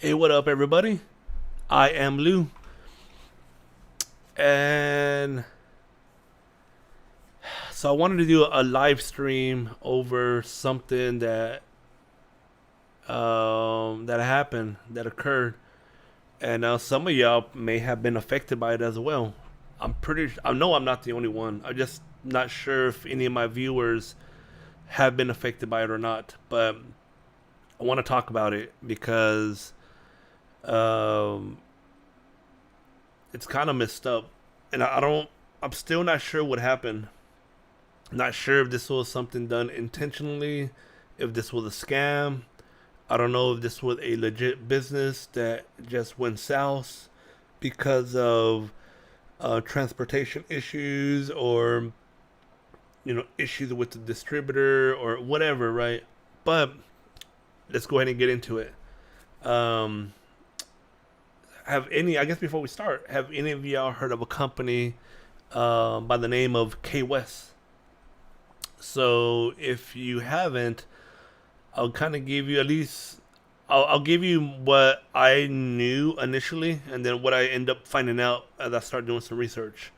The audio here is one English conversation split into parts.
Hey, what up, everybody? I am Lou, and so I wanted to do a live stream over something that happened, that occurred, and some of y'all may have been affected by it as well. I know I'm not the only one. I'm just not sure if any of my viewers have been affected by it or not. But I want to talk about it because um, it's kind of messed up, and I don't. I'm still not sure what happened. Not sure if this was something done intentionally, if this was a scam. I don't know if this was a legit business that just went south because of transportation issues or issues with the distributor or whatever, right? But let's go ahead and get into it. Um, have any? I guess before we start, have any of y'all heard of a company by the name of Kwest? So if you haven't, I'll kind of give you at least. I'll give you what I knew initially, and then what I end up finding out as I start doing some research.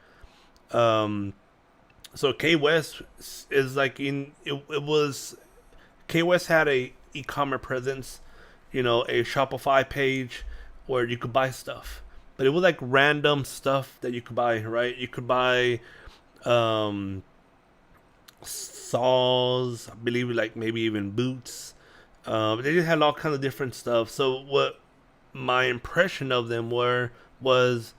Um, so K West is like it was K West had a e-commerce presence, a Shopify page where you could buy stuff, but it was like random stuff that you could buy. Right, you could buy um, saws, I believe, like maybe even boots. They just had all kinds of different stuff. So what my impression of them was,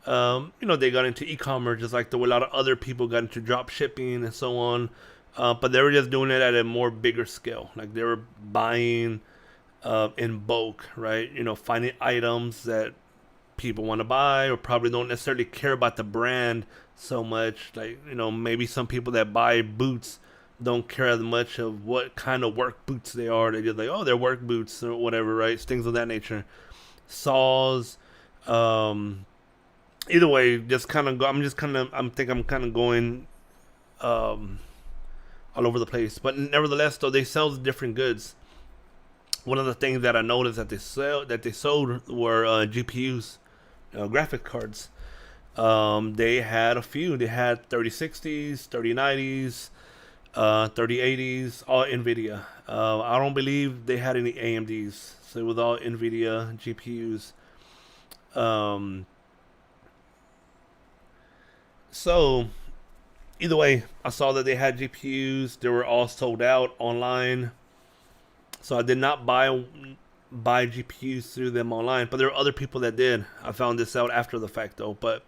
they got into e-commerce just like the way a lot of other people got into drop shipping and so on. But they were just doing it at a more bigger scale. Like they were buying in bulk, right? Finding items that people want to buy or probably don't necessarily care about the brand so much. Like, maybe some people that buy boots don't care as much of what kind of work boots they are. They just like, oh, they're work boots or whatever, right? Things of that nature. Saws. Um, Either way, just kind of go. I'm kind of going um, all over the place. But nevertheless, though, they sell different goods. One of the things that I noticed that they sold were GPUs, graphic cards. They had a few. They had 3060s, 3090s, 3080s, all NVIDIA. I don't believe they had any AMDs, so it was all NVIDIA GPUs. Um, so either way, I saw that they had GPUs. They were all sold out online, so I did not buy GPUs through them online. But there are other people that did. I found this out after the fact though. But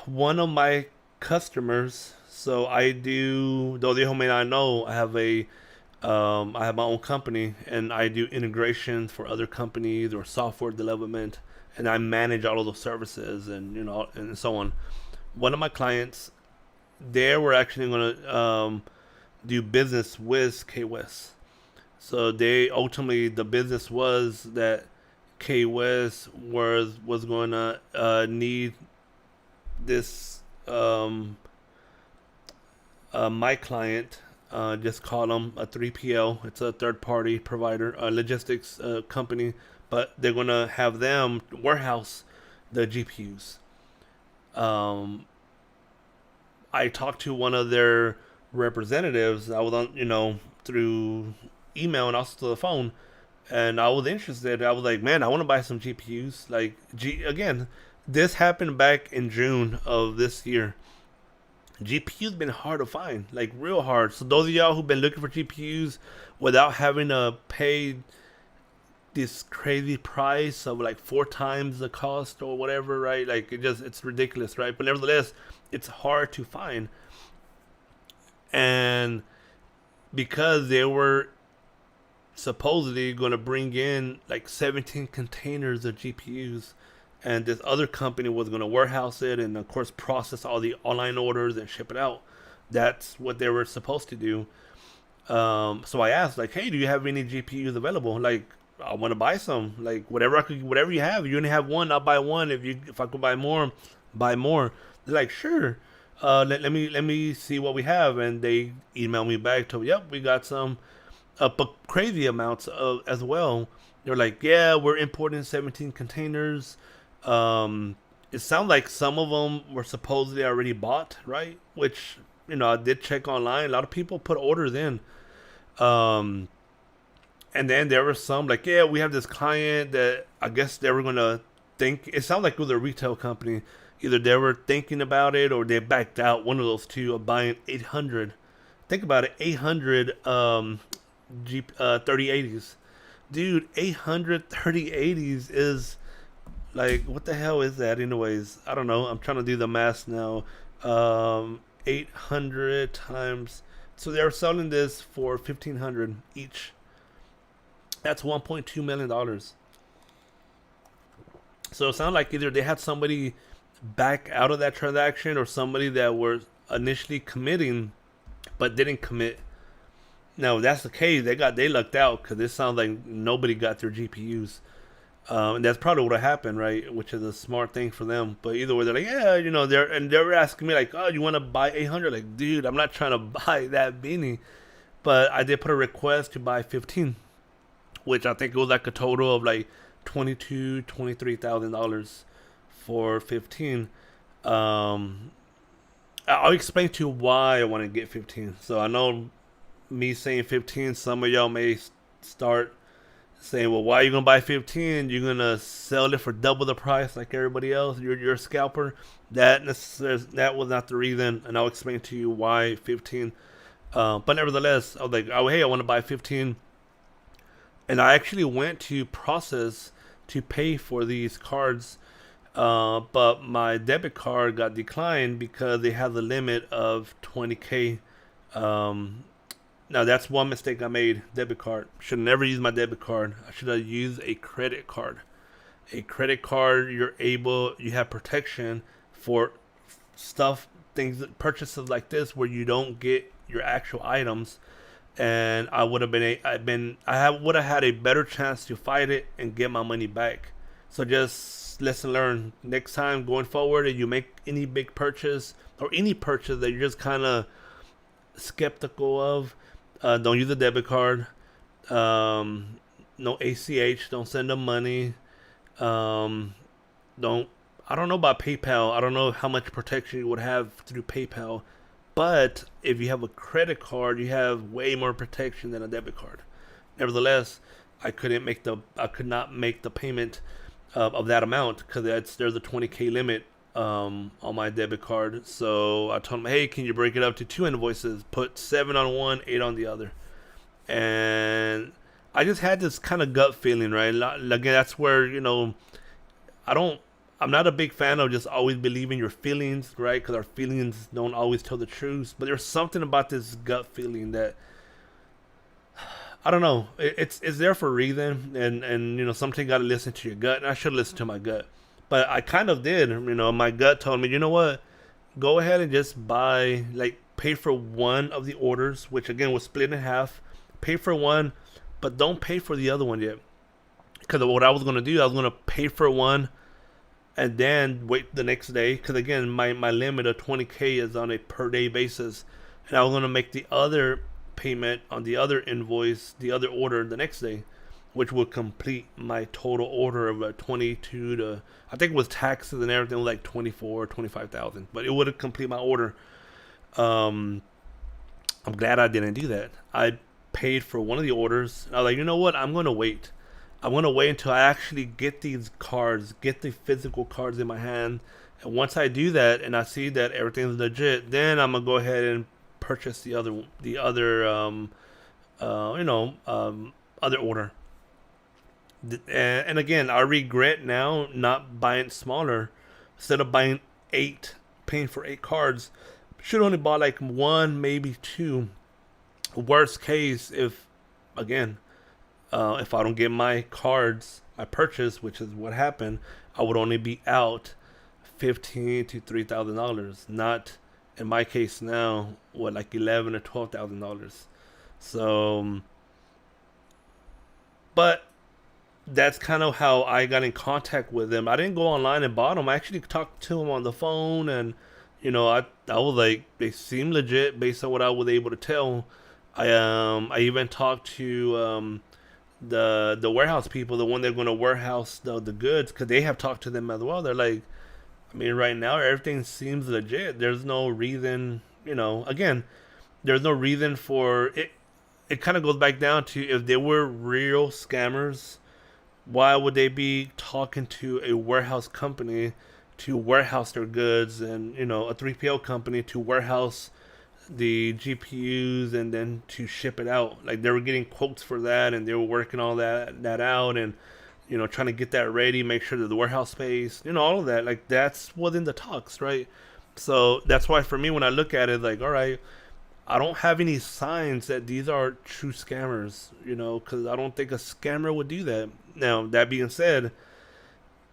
one of my customers, so I do, though they may not know, I have my own company and I do integration for other companies or software development, and I manage all of those services and and so on. One of my clients, they were actually going to do business with KWest. So they ultimately, the business was that KWest was going to need this my client, just call them a 3PL. It's a third party provider, a logistics company, but they're going to have them warehouse the GPUs. Um, I talked to one of their representatives. I was on, through email and also to the phone, and I was interested. I was like, man, I want to buy some GPUs. Like, again, this happened back in June of this year. GPU's been hard to find, like real hard. So those of y'all who've been looking for GPUs without having to pay this crazy price of like four times the cost or whatever, right? Like it's ridiculous, right? But nevertheless, it's hard to find. And because they were supposedly going to bring in like 17 containers of GPUs, and this other company was going to warehouse it and of course process all the online orders and ship it out. That's what they were supposed to do. So I asked, like, hey, do you have any GPUs available? Like, I want to buy some. Like, whatever you have. You only have one, I'll buy one. If I could buy more, buy more. They're like, sure. Let me see what we have, and they emailed me back. Told, yep, we got some, but crazy amounts as well. They're like, yeah, we're importing 17 containers. It sounds like some of them were supposedly already bought, right? Which, I did check online. A lot of people put orders in. Um, and then there were some like, yeah, we have this client that I guess they were gonna think. It sounds like it was a retail company. Either they were thinking about it or they backed out. One of those two of buying 800. Think about it, 800 3080s. Dude, 800 3080s is like, what the hell is that? Anyways, I don't know. I'm trying to do the math now. 800 times. So they're selling this for 1500 each. That's 1.2 million dollars. So it sounds like either they had somebody back out of that transaction or somebody that were initially committing but didn't commit. Now, if that's the case, they lucked out because it sounds like nobody got their GPUs. And that's probably what happened, right? Which is a smart thing for them. But either way, they're like, yeah, they're asking me like, oh, you want to buy 800? Like, dude, I'm not trying to buy that beanie, but I did put a request to buy 15, which I think it was like a total of like $23,000 for 15. I'll explain to you why I want to get 15. So I know me saying 15, some of y'all may start saying, well, why are you gonna buy 15? You're gonna sell it for double the price like everybody else. You're a scalper. That was not the reason, and I'll explain to you why 15. But nevertheless, I was like, oh hey, I want to buy 15, and I actually went to process to pay for these cards, but my debit card got declined because they have the limit of 20K. Now that's one mistake I made. Debit card. Should never use my debit card. I should have used a credit card. A credit card, you have protection for stuff, things, purchases like this where you don't get your actual items. And I would have would have had a better chance to fight it and get my money back. So just lesson learned. Next time going forward, if you make any big purchase or any purchase that you're just kind of skeptical of, don't use a debit card. No ACH. Don't send them money. Don't. I don't know about PayPal. I don't know how much protection you would have through PayPal. But if you have a credit card, you have way more protection than a debit card. Nevertheless, I could not make the payment of that amount because there's a 20K limit on my debit card. So I told him, hey, can you break it up to 2 invoices? Put 7 on one, 8 on the other. And I just had this kind of gut feeling, right? Again, that's where, I'm not a big fan of just always believing your feelings, right? Because our feelings don't always tell the truth. But there's something about this gut feeling that, I don't know. It's there for a reason, and sometimes you got to listen to your gut. And I should listen to my gut, but I kind of did. My gut told me, you know what? Go ahead and just pay for one of the orders, which again was split in half. Pay for one, but don't pay for the other one yet. Because what I was gonna do, I was gonna pay for one, and then wait the next day. Because again, my limit of 20K is on a per day basis, and I was gonna make the other payment on the other invoice, the other order the next day, which would complete my total order of 22 to, I think it was taxes and everything, like 24, 25,000. But it would have complete my order. I'm glad I didn't do that. I paid for one of the orders. And I was like, you know what? I'm gonna wait. I'm gonna wait until I actually get these cards, get the physical cards in my hand. And once I do that, and I see that everything's legit, then I'm gonna go ahead and purchase the other other order. And again, I regret now not buying smaller. Instead of buying 8, paying for 8 cards, should only bought like 1, maybe 2. Worst case, if I don't get my cards I purchased, which is what happened, I would only be out $15,000 to $3,000. Not in my case now, like $11,000 or $12,000. So, but that's kind of how I got in contact with them. I didn't go online and bought them. I actually talked to them on the phone, and I was like, they seem legit based on what I was able to tell. I even talked to the warehouse people, the one they're going to warehouse the goods, because they have talked to them as well. They're like, I mean, right now everything seems legit. There's no reason, again, there's no reason for it. It kind of goes back down to, if they were real scammers, why would they be talking to a warehouse company to warehouse their goods, and a 3PL company to warehouse the GPUs and then to ship it out? Like, they were getting quotes for that, and they were working all that out, and trying to get that ready, make sure that the warehouse space, all of that. Like, that's within the talks, right? So that's why for me, when I look at it, like, all right, I don't have any signs that these are true scammers, because I don't think a scammer would do that. Now, that being said,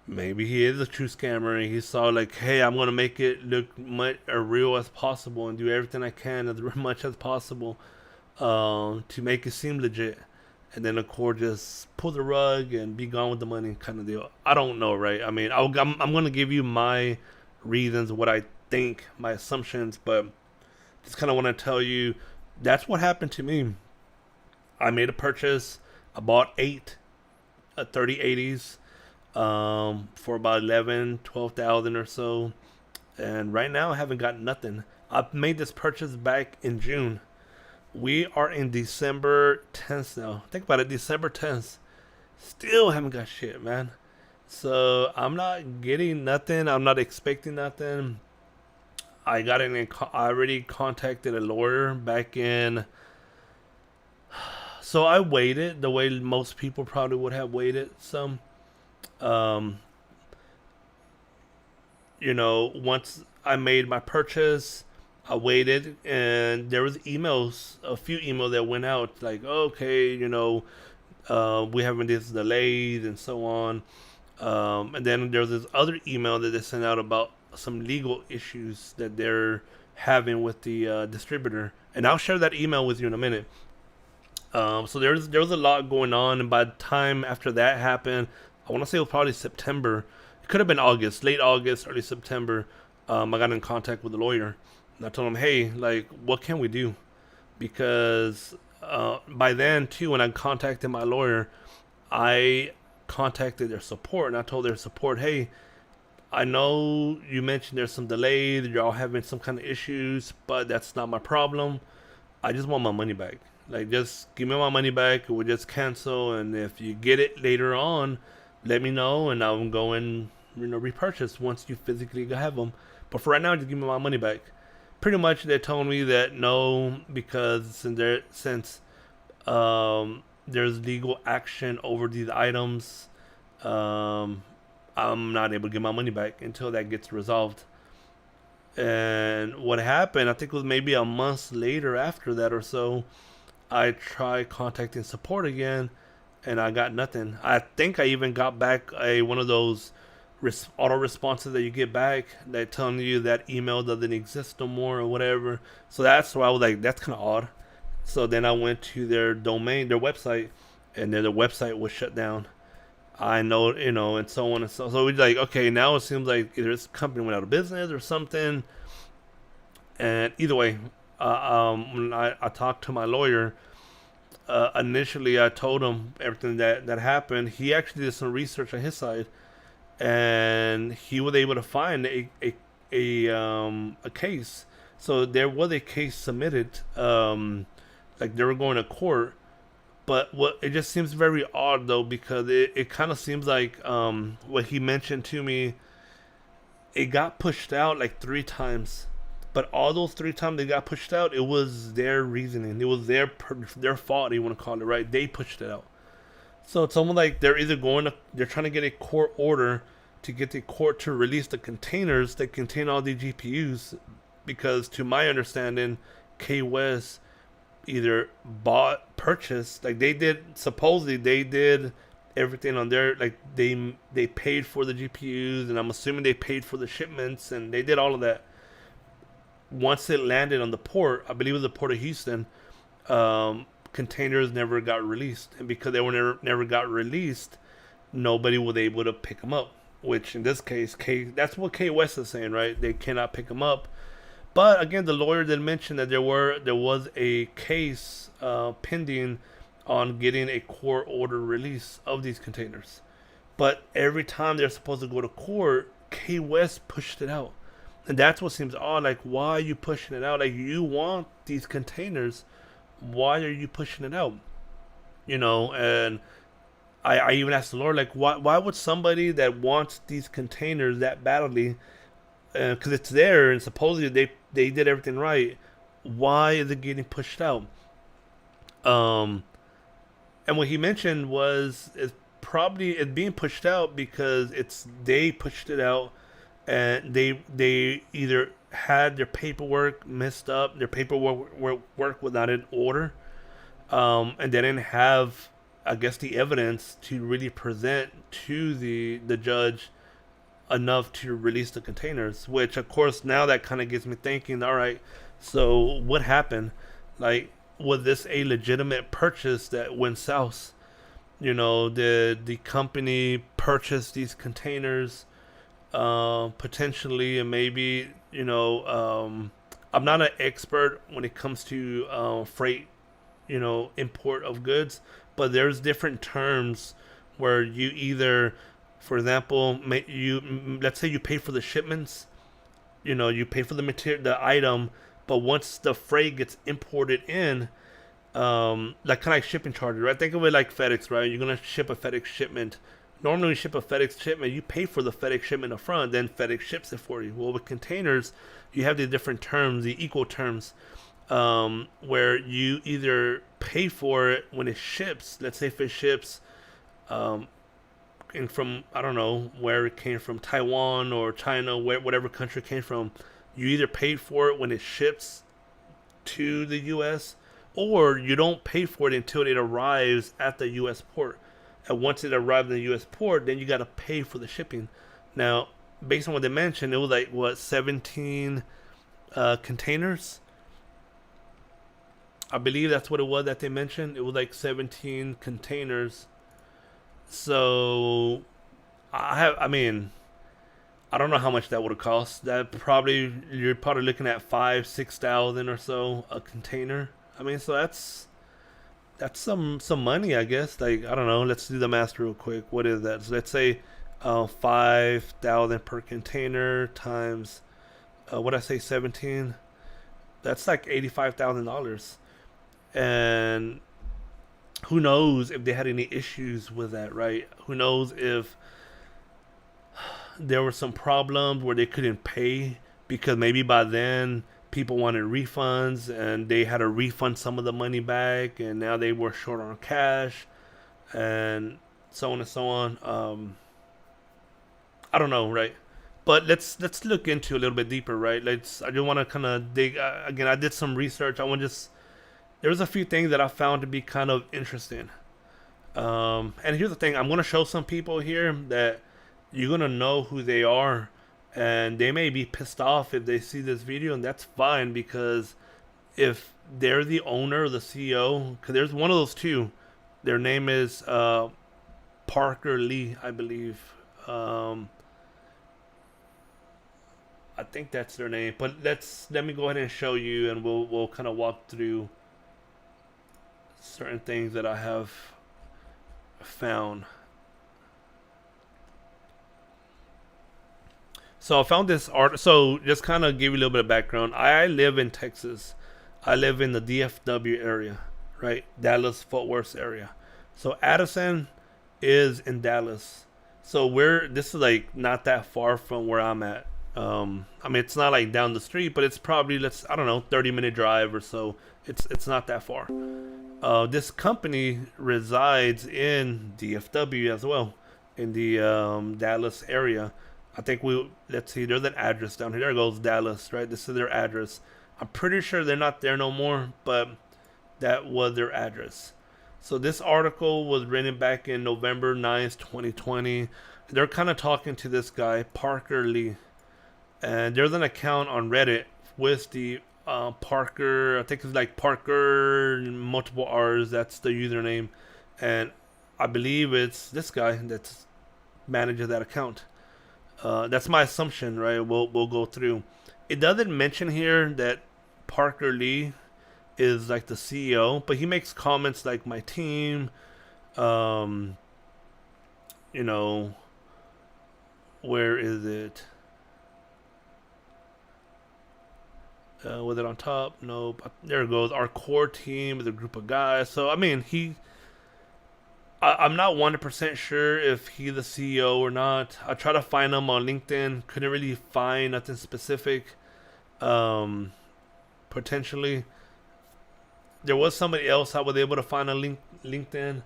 maybe he is a true scammer and he saw, like, hey, I'm gonna make it look much as real as possible and do everything I can as much as possible, to make it seem legit, and then of course just pull the rug and be gone with the money, kind of deal. I don't know, right? I mean, I'm gonna give you my reasons, what I think, my assumptions, but just kind of want to tell you that's what happened to me. I made a purchase. I bought 8 3080s, for about 12,000 or so, and right now I haven't got nothing. I made this purchase back in June. We are in December 10th now. Think about it, December 10th. Still haven't got shit, man. So I'm not getting nothing. I'm not expecting nothing. I already contacted a lawyer back in. So I waited the way most people probably would have waited some. Um, once I made my purchase, I waited, and there was a few emails that went out, like, okay, we having this delayed and so on. And then there's this other email that they sent out about some legal issues that they're having with the distributor, and I'll share that email with you in a minute. So there was a lot going on, and by the time after that happened, I want to say it was probably September. It could have been August, late August, early September. I got in contact with the lawyer, and I told him, hey, like, what can we do? Because by then too, when I contacted my lawyer, I contacted their support, and I told their support, hey, I know you mentioned there's some delay, that you're all having some kind of issues, but that's not my problem. I just want my money back. Like, just give me my money back. We'll just cancel, and if you get it later on, let me know, and I'll go and repurchase once you physically have them. But for right now, just give me my money back. Pretty much, they told me that no, because since there's legal action over these items, I'm not able to get my money back until that gets resolved. And what happened, I think it was maybe a month later after that or so, I tried contacting support again, and I got nothing. I think I even got back one of those auto responses that you get back that telling you that email doesn't exist no more or whatever. So that's why I was like, that's kind of odd. So then I went to their domain, their website, and then the website was shut down. I know, and so on and so. So we're like, okay, now it seems like either this company went out of business or something. And either way, when I talked to my lawyer, initially I told him everything that happened. He actually did some research on his side, and he was able to find a case. So there was a case submitted, like they were going to court. But what it just seems very odd though, because it kind of seems like what he mentioned to me, it got pushed out like 3 times. But all those 3 times they got pushed out, it was their reasoning. It was their fault, you want to call it, right? They pushed it out. So it's almost like they're trying to get a court order to get the court to release the containers that contain all the GPUs, because to my understanding, Kwest either purchased, like supposedly they did everything on their, like they paid for the GPUs, and I'm assuming they paid for the shipments, and they did all of that. Once it landed on the port, I believe it was the port of Houston, containers never got released, and because they were never got released, nobody was able to pick them up. Which in this case, that's what Kwest is saying, right? They cannot pick them up. But again, the lawyer did mention that there was a case pending on getting a court order release of these containers. But every time they're supposed to go to court, K West pushed it out. And that's what seems odd. Like, why are you pushing it out? Like, you want these containers. Why are you pushing it out? And I even asked the Lord, like, why would somebody that wants these containers that badly, because it's there and supposedly they did everything right, why is it getting pushed out? Um, and what he mentioned was it's probably it's being pushed out because they pushed it out, and they either had their paperwork messed up, their paperwork work was not in order, and they didn't have, I guess, the evidence to really present to the judge enough to release the containers. Which, of course, now that kind of gets me thinking. All right, so what happened? Like, was this a legitimate purchase that went south? The company purchased these containers, potentially, and maybe, I'm not an expert when it comes to freight, import of goods, but there's different terms where you either, for example, let's say you pay for the shipments, you pay for the material, the item, but once the freight gets imported in, like kind of like shipping charges, right? Think of it like FedEx, right? You're gonna ship a FedEx shipment. Normally, when you ship a FedEx shipment, you pay for the FedEx shipment up front, then FedEx ships it for you. Well, with containers, you have the different terms, the equal terms, where you either pay for it when it ships. Let's say if it ships, and from, I don't know where it came from, Taiwan or China, whatever country it came from, you either pay for it when it ships to the U.S., or you don't pay for it until it arrives at the U.S. port. And once it arrives in the U.S. port, then you got to pay for the shipping. Now, based on what they mentioned, it was like, what, 17 containers? I believe that's what it was that they mentioned. It was like 17 containers. So, I mean, I don't know how much that would have cost. You're probably looking at 5,000-6,000 or so a container. I mean, so that's some money, I guess. Like, I don't know. Let's do the math real quick. What is that? So let's say 5,000 per container times what I say 17. That's like $85,000. And who knows if they had any issues with that, right? Who knows if there were some problems where they couldn't pay because maybe by then people wanted refunds and they had to refund some of the money back, and now they were short on cash, and so on and so on. I don't know, right? But let's look into a little bit deeper, right? I just want to kind of dig again. I did some research. There's a few things that I found to be kind of interesting. And here's the thing: I'm gonna show some people here that you're gonna know who they are, and they may be pissed off if they see this video, and that's fine, because if they're the owner or the CEO, because there's one of those two, their name is Parker Lee, I believe. I think that's their name, but let me go ahead and show you, and we'll kind of walk through certain things that I have found. So I found this art. So just kind of give you a little bit of background. I live in Texas. I live in the DFW area, right? Dallas Fort Worth area. So Addison is in Dallas. So this is like not that far from where I'm at. I mean, it's not like down the street, but it's probably, I don't know, 30-minute drive or so. It's not that far. This company resides in DFW as well, in the Dallas area. I think let's see, there's an address down here. There goes Dallas, right? This is their address. I'm pretty sure they're not there no more, but that was their address. So this article was written back in November 9th, 2020. They're kind of talking to this guy, Parker Lee. And there's an account on Reddit with the Parker, I think it's like Parker, multiple R's, that's the username. And I believe it's this guy that manages that account. That's my assumption, right? We'll go through. It doesn't mention here that Parker Lee is like the CEO, but he makes comments like my team, um, you know, where is it? Was it on top? Nope. There it goes. Our core team is a group of guys. So I mean, I'm not 100% sure if he's the CEO or not. I tried to find him on LinkedIn. Couldn't really find nothing specific. Um, Potentially, there was somebody else I was able to find on LinkedIn,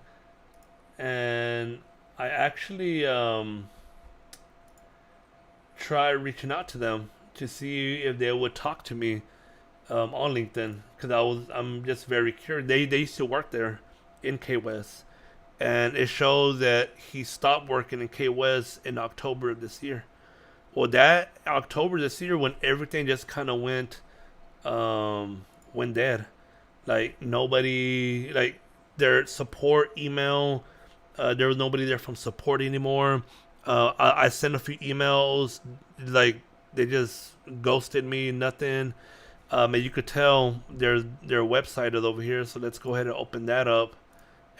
and I actually tried reaching out to them to see if they would talk to me on LinkedIn because I'm just very curious. They used to work there in K West, and it shows that he stopped working in K West in October of this year. Well, that October this year when everything just kind of went dead. Like nobody like their support email. There was nobody there from support anymore. I sent a few emails. Like they just ghosted me. Nothing. And you could tell their website is over here. So let's go ahead and open that up.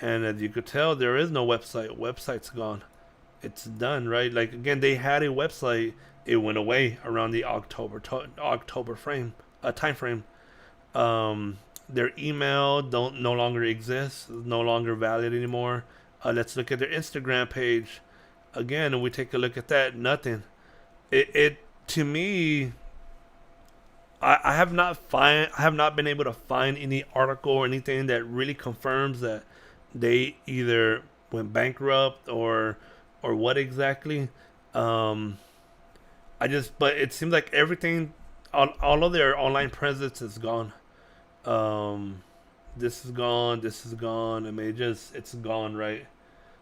And as you could tell, there is no website. Website's gone. It's done, right? Like again, they had a website. It went away around the October time frame. Um, their email don't no longer exists. No longer valid anymore. Let's look at their Instagram page again, and we take a look at that. Nothing. It to me, I have not been able to find any article or anything that really confirms that they either went bankrupt or what exactly. Um, but it seems like everything, all of their online presence is gone. Um, this is gone. This is gone. I mean, it's gone, right?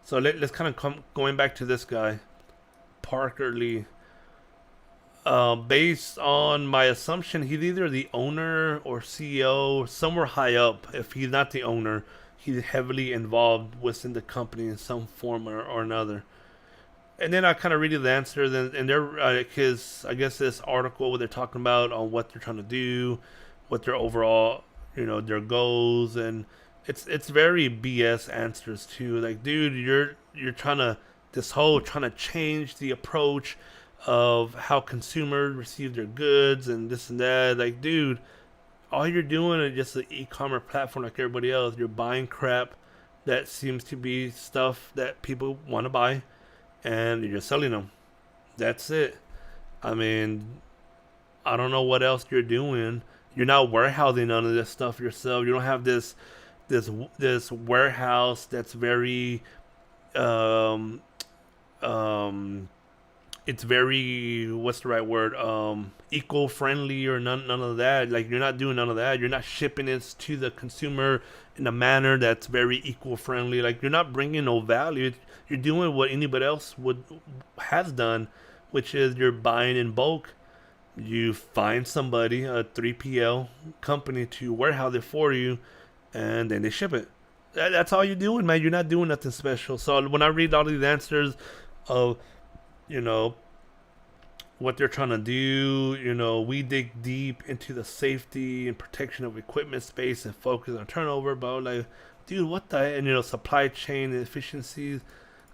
So let's kind of come going back to this guy, Parker Lee. Based on my assumption, he's either the owner or CEO, somewhere high up. If he's not the owner, he's heavily involved within the company in some form or another. And then I kind of read the answers, and they're his. I guess this article where they're talking about on what they're trying to do, what their overall, their goals, and it's very BS answers too. Like, dude, you're trying to this whole trying to change the approach of how consumers receive their goods and this and that. Like, dude, all you're doing is just an e-commerce platform like everybody else. You're buying crap that seems to be stuff that people want to buy, and you're just selling them. That's it. I mean, I don't know what else you're doing. You're not warehousing none of this stuff yourself. You don't have this warehouse that's very um um it's very, what's the right word, eco friendly or none of that. Like, you're not doing none of that. You're not shipping it to the consumer in a manner that's very eco friendly. Like, you're not bringing no value. You're doing what anybody else would has done, which is you're buying in bulk. You find somebody, a 3PL company, to warehouse it for you, and then they ship it. That's all you're doing, man. You're not doing nothing special. So when I read all these answers of, you know, what they're trying to do, we dig deep into the safety and protection of equipment space and focus on turnover, but like, dude, what the, and supply chain efficiencies,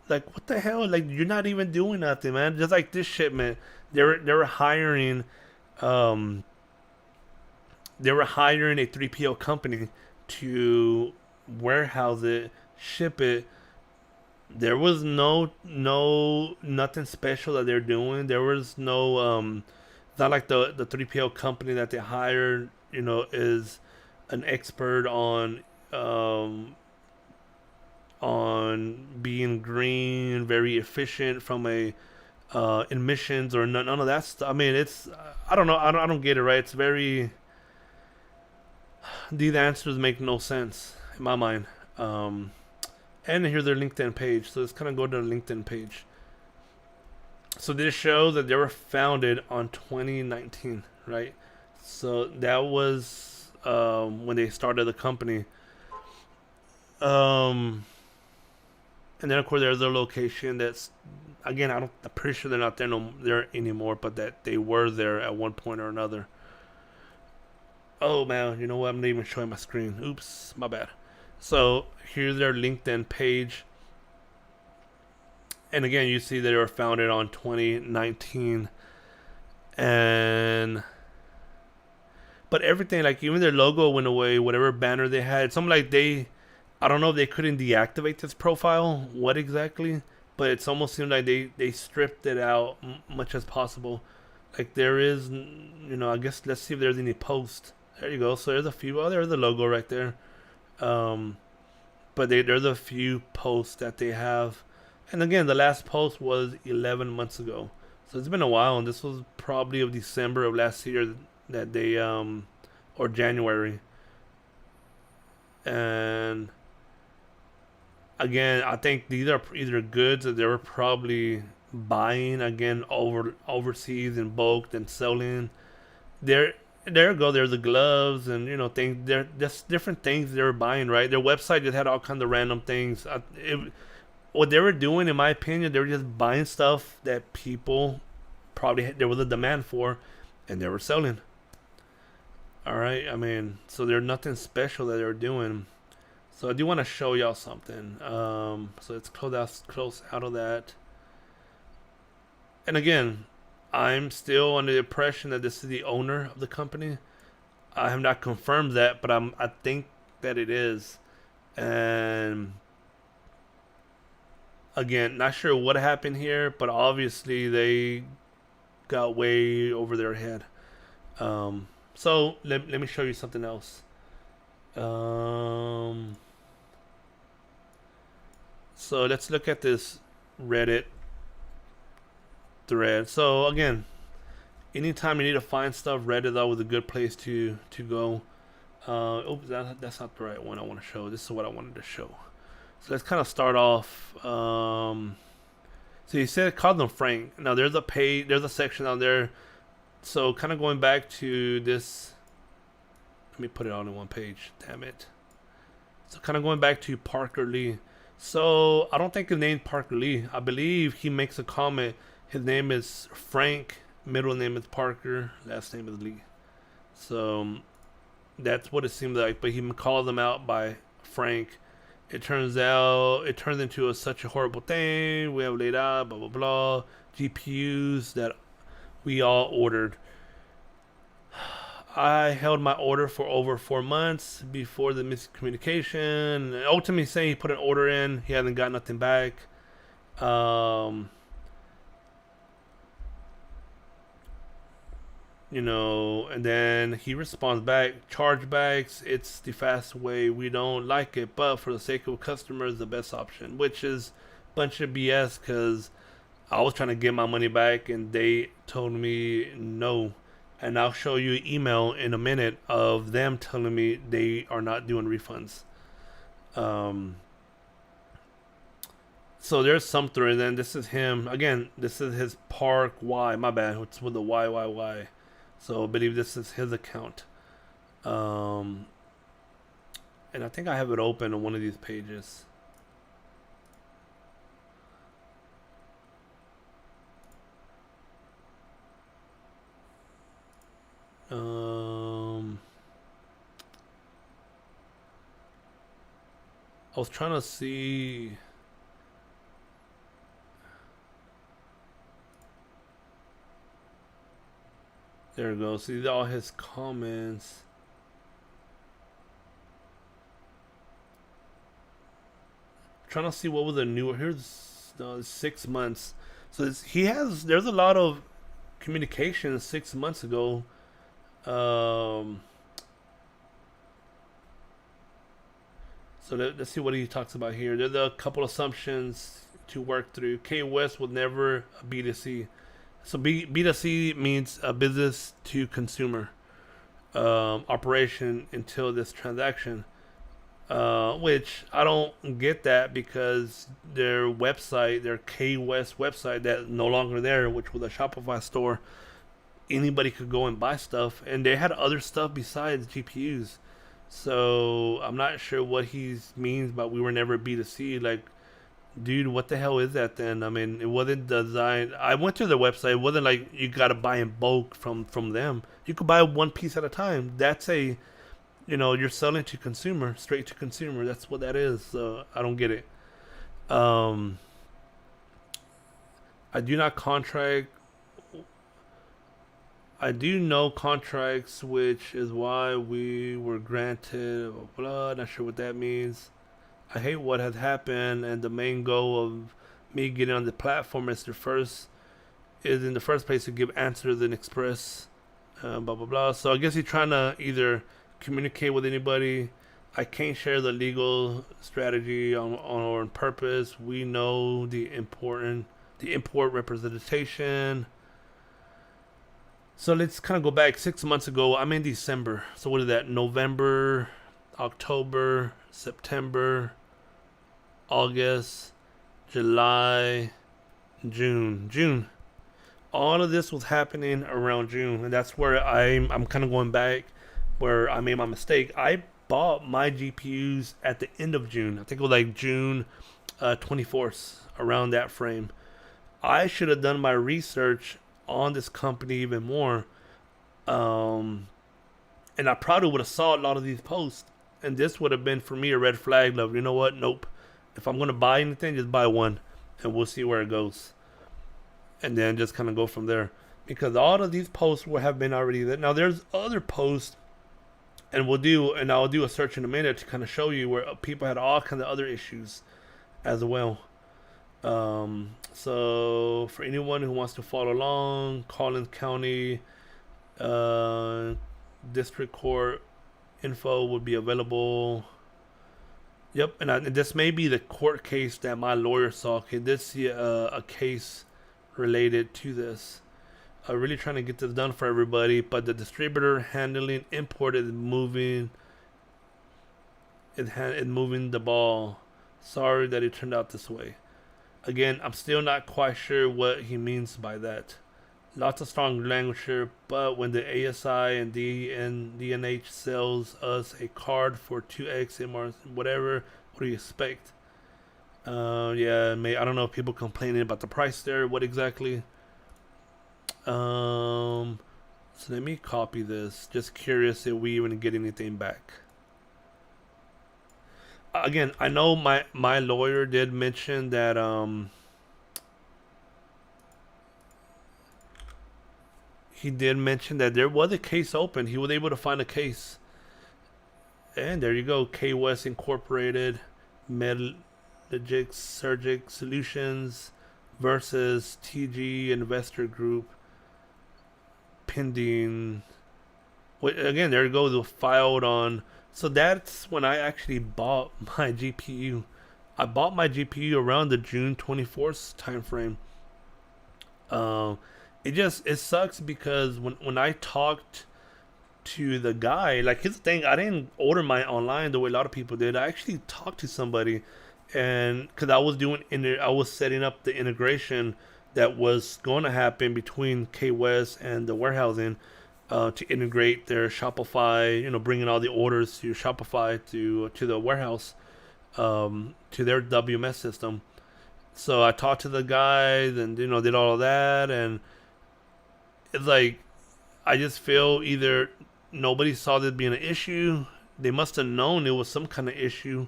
like, what the hell? Like, you're not even doing nothing, man. Just like this shipment, they were hiring, um, they were hiring a 3PL company to warehouse it, ship it. There was no nothing special that they're doing. There was no it's not like the 3PL company that they hired, is an expert on being green, very efficient from a emissions or none of that stuff. I mean, it's, I don't know, I don't get it, right. It's very, these answers make no sense in my mind. And here's their LinkedIn page. So let's kind of go to the LinkedIn page. So this shows that they were founded on 2019, right? So that was when they started the company. And then of course there's a location that's, again, I'm pretty sure they're not there anymore, but that they were there at one point or another. Oh man, you know what? I'm not even showing my screen. Oops, my bad. So here's their LinkedIn page. And again, you see they were founded on 2019. And but everything, like even their logo went away, whatever banner they had. Something like I don't know if they couldn't deactivate this profile, what exactly, but it's almost seemed like they stripped it out much as possible. Like there is, I guess let's see if there's any posts. There you go. So there's a few. Oh, there's the logo right there. Um, but there's a few posts that they have, and again, the last post was 11 months ago. So it's been a while, and this was probably of December of last year that they or January. And again, I think these are either goods that they were probably buying again overseas in bulk and selling. There, there go. There's the gloves and things. They're just different things they were buying. Right, their website just had all kinds of random things. What they were doing, in my opinion, they were just buying stuff that people probably there was a demand for, and they were selling. All right, I mean, so there's nothing special that they're doing. So I do want to show y'all something. So let's close out of that. And again, I'm still under the impression that this is the owner of the company. I have not confirmed that, but I think that it is. And again, not sure what happened here, but obviously they got way over their head. So let me show you something else. So let's look at this Reddit thread. So again, anytime you need to find stuff, Reddit is always a good place to go. Oops, that's not the right one I want to show. This is what I wanted to show. So let's kind of start off. So you said call them Frank. Now there's a page, there's a section on there. So kind of going back to this. Let me put it all in one page. Damn it. So kind of going back to Parker Lee. So I don't think his name Parker Lee. I believe he makes a comment. His name is Frank. Middle name is Parker. Last name is Lee. So that's what it seems like. But he called them out by Frank. It turns into such a horrible thing. We have laid out blah blah blah GPUs that we all ordered. I held my order for over 4 months before the miscommunication. Ultimately, saying he put an order in, he hasn't got nothing back. And then he responds back, chargebacks, it's the fast way, we don't like it, but for the sake of customers, the best option, which is a bunch of BS because I was trying to get my money back and they told me no. And I'll show you an email in a minute of them telling me they are not doing refunds. So there's something, and then this is him. Again, this is his Park Y. My bad. It's with the YYY. So I believe this is his account. And I think I have it open on one of these pages. I was trying to see. There we go. See all his comments. Trying to see what was the new. Here's 6 months. So there's a lot of communication 6 months ago. So let's see what he talks about here. There's a couple assumptions to work through. Kwest will never B2C. So B2C means a business to consumer operation until this transaction. Which I don't get that because their website, their Kwest website that's no longer there, which was a Shopify store, anybody could go and buy stuff. And they had other stuff besides GPUs. So I'm not sure what he means, but we were never B2C. Like dude, what the hell is that then? I mean, it wasn't designed. I went to their website. It wasn't like you gotta buy in bulk from them. You could buy one piece at a time. That's a, you're selling to consumer, straight to consumer. That's what that is. So I don't get it. Um, I do not contract. I do know contracts, which is why we were granted. Blah, blah, not sure what that means. I hate what has happened, and the main goal of me getting on the platform is in the first place to give answers and express, blah blah blah. So I guess he's trying to either communicate with anybody. I can't share the legal strategy on purpose. We know the import representation. So let's kind of go back 6 months ago. I'm in December. So what is that? November, October, September, August, July, June. All of this was happening around June, and that's where I'm kind of going back where I made my mistake. I bought my GPUs at the end of June. I think it was like June 24th, around that frame. I should have done my research on this company even more, um, and I probably would have saw a lot of these posts, and this would have been for me a red flag. Of, you know what? Nope. If I'm gonna buy anything, just buy one, and we'll see where it goes, and then just kind of go from there. Because all of these posts will have been already there. Now there's other posts, and I'll do a search in a minute to kind of show you where people had all kinds of other issues as well. So for anyone who wants to follow along, Collins County uh, District Court info would be available. Yep, and this may be the court case that my lawyer saw. Okay, did see a case related to this. Really trying to get this done for everybody, but the distributor handling import is moving the ball. Sorry that it turned out this way. Again, I'm still not quite sure what he means by that. Lots of strong language here, but when the ASI and DNH sells us a card for 2x MR, whatever, what do you expect? Yeah, I don't know if people complaining about the price there. What exactly? So let me copy this. Just curious if we even get anything back. Again, I know my lawyer did mention that he did mention that there was a case open. He was able to find a case, and there you go. Kwest Incorporated, Metallurgic Surgic Solutions versus TG Investor Group. Pending. Again, there you go. The filed on. So that's when I actually bought my GPU. I bought my GPU around the June 24th time frame. It sucks because when I talked to the guy, like his thing, I didn't order mine online the way a lot of people did. I actually talked to somebody, and because I was setting up the integration that was going to happen between Kwest and the warehousing, to integrate their Shopify, bringing all the orders to Shopify to the warehouse, to their WMS system. So I talked to the guys and did all of that, and it's like I just feel either nobody saw this being an issue. They must have known it was some kind of issue.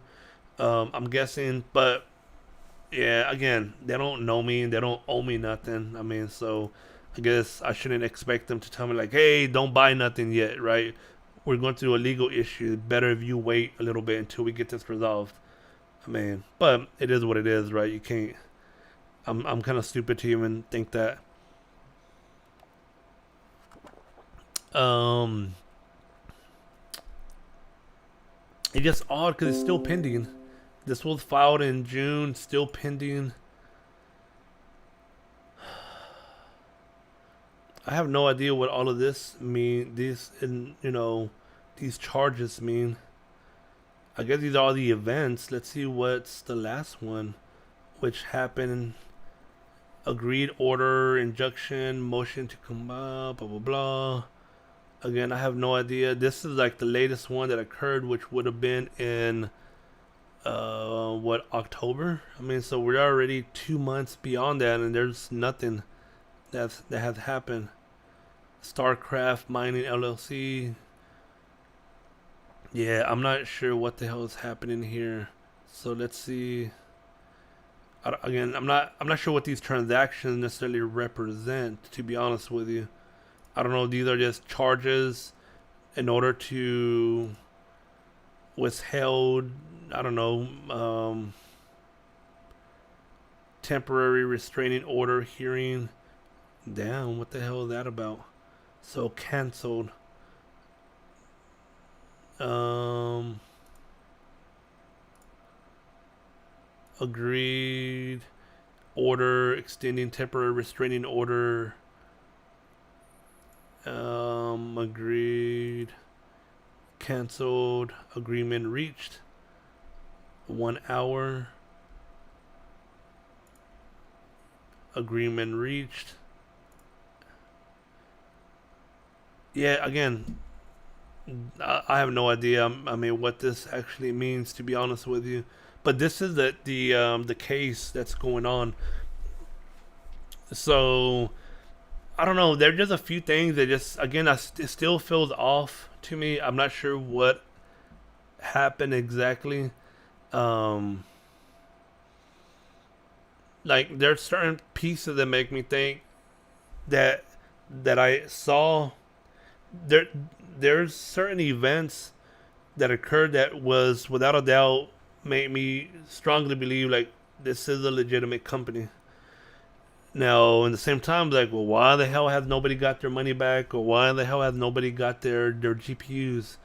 I'm guessing, but yeah, again, they don't know me and they don't owe me nothing. I mean, so I guess I shouldn't expect them to tell me like, "Hey, don't buy nothing yet," right? We're going through a legal issue. Better if you wait a little bit until we get this resolved. I mean, but it is what it is, right? You can't. I'm kind of stupid to even think that. Um, it's just odd because it's still pending. This was filed in June, still pending. I have no idea what all of this mean. These charges mean. I guess these are all the events. Let's see what's the last one, which happened. Agreed order, injunction, motion to come up, blah blah blah. Again, I have no idea. This is like the latest one that occurred, which would have been in what, October? I mean, so we're already 2 months beyond that, and there's nothing that has happened. Starcraft Mining LLC. Yeah, I'm not sure what the hell is happening here. So let's see. Again, I'm not sure what these transactions necessarily represent. To be honest with you, I don't know. These are just charges in order to withheld. I don't know. Temporary restraining order hearing. Damn, what the hell is that about? So canceled. Um, Agreed. Order extending temporary restraining order. Agreed. Canceled. Agreement reached. 1 hour. Agreement reached. Yeah, again, I have no idea. I mean, what this actually means, to be honest with you. But this is the case that's going on. So I don't know. There's just a few things that just, again, it still feels off to me. I'm not sure what happened exactly. Um, like there's certain pieces that make me think that I saw there. There's certain events that occurred that was without a doubt made me strongly believe like this is a legitimate company. Now, in the same time, like, well, why the hell has nobody got their money back, or why the hell has nobody got their GPUs?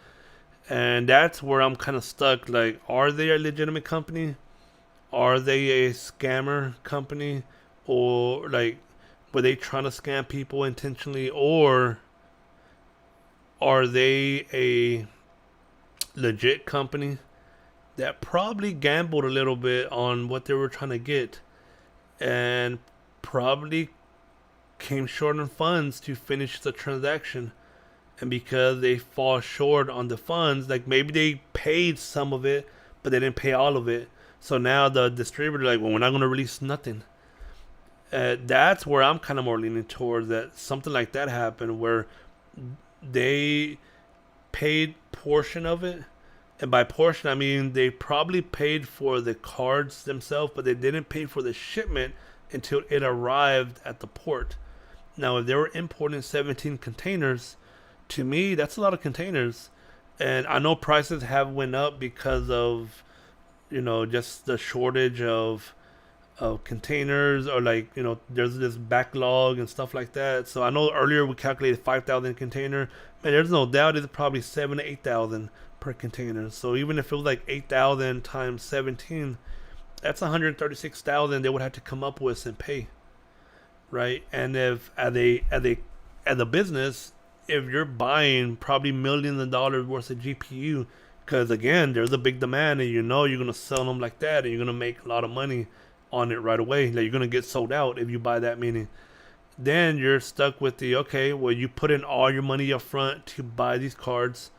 And that's where I'm kind of stuck. Like, are they a legitimate company? Are they a scammer company, or like, were they trying to scam people intentionally, or are they a legit company that probably gambled a little bit on what they were trying to get and probably came short on funds to finish the transaction? And because they fall short on the funds, like maybe they paid some of it, but they didn't pay all of it. So now the distributor, like, well, we're not going to release nothing. That's where I'm kind of more leaning towards that something like that happened where they paid portion of it, and by portion I mean they probably paid for the cards themselves, but they didn't pay for the shipment until it arrived at the port. Now, if they were importing 17 containers, to me that's a lot of containers, and I know prices have went up because of just the shortage of containers, or like there's this backlog and stuff like that. So I know earlier we calculated 5,000 container. Man, there's no doubt it's probably 7 to 8,000 per container. So even if it was like 8,000 times 17, that's 136,000 they would have to come up with and pay, right? And if as a business, if you're buying probably millions of dollars worth of GPU, because again, there's a big demand, and you're gonna sell them like that, and you're gonna make a lot of money on it right away. Like you're gonna get sold out if you buy that many. Then you're stuck with the, okay, well, you put in all your money up front to buy these cards.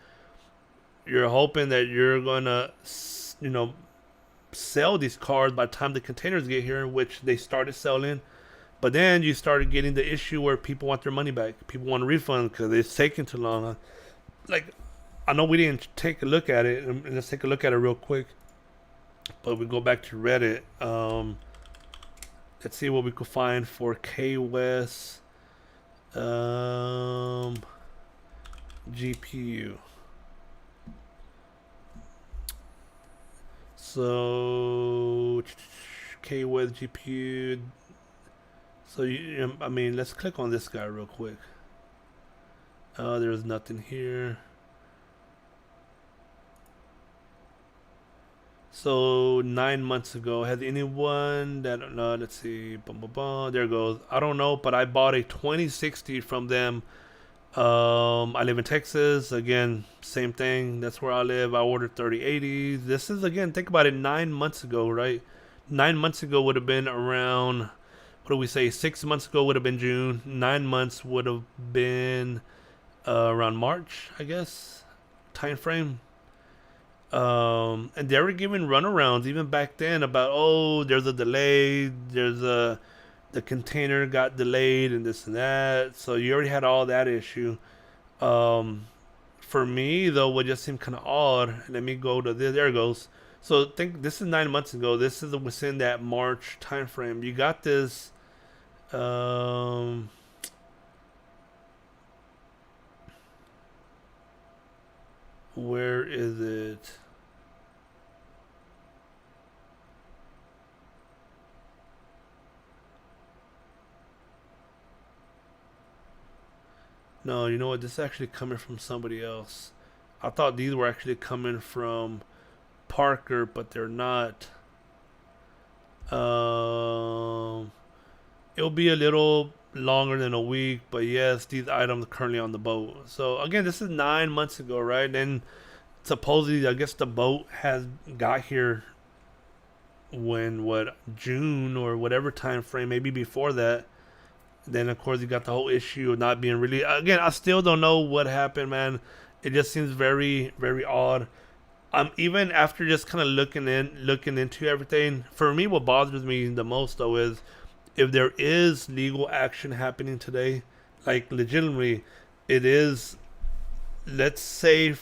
You're hoping that you're gonna sell these cards by the time the containers get here, which they started selling. But then you started getting the issue where people want their money back. People want a refund because it's taking too long. Like, I know we didn't take a look at it, and let's take a look at it real quick. But we go back to Reddit. Let's see what we could find for Kwest GPU. So Kwest GPU. So I mean, let's click on this guy real quick. There's nothing here. So 9 months ago, has anyone that let's see, there it goes. I don't know, but I bought a 2060 from them. I live in Texas. Again, same thing. That's where I live. I ordered 3080s. This is, again, think about it, 9 months ago, right? 9 months ago would have been around, what do we say? 6 months ago would have been June. 9 months would have been around March, I guess, time frame. And they were giving runarounds even back then about, oh, there's a delay, the container got delayed and this and that. So you already had all that issue. Um, for me though, what just seemed kind of odd. Let me go to this. There it goes. So think this is 9 months ago. This is within that March time frame. You got this. Um, where is it? No, you know what? This is actually coming from somebody else. I thought these were actually coming from Parker, but they're not. Um, it'll be a little longer than a week, but yes, these items are currently on the boat. So again, this is 9 months ago, right? And supposedly, I guess the boat has got here when what June or whatever time frame, maybe before that. Then of course you got the whole issue of not being really. Again, I still don't know what happened, man. It just seems very, very odd. Even after just kind of looking into everything. For me, what bothers me the most though is if there is legal action happening today, like legitimately, it is. Let's say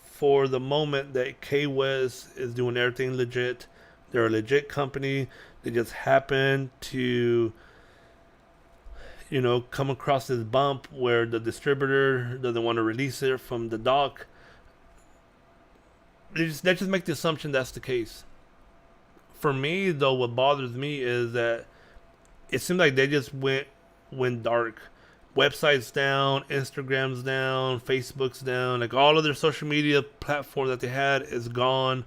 for the moment that K West is doing everything legit. They're a legit company. They just happen to come across this bump where the distributor doesn't want to release it from the dock. They just make the assumption that's the case. For me, though, what bothers me is that it seems like they just went dark. Websites down, Instagram's down, Facebook's down. Like all of their social media platform that they had is gone.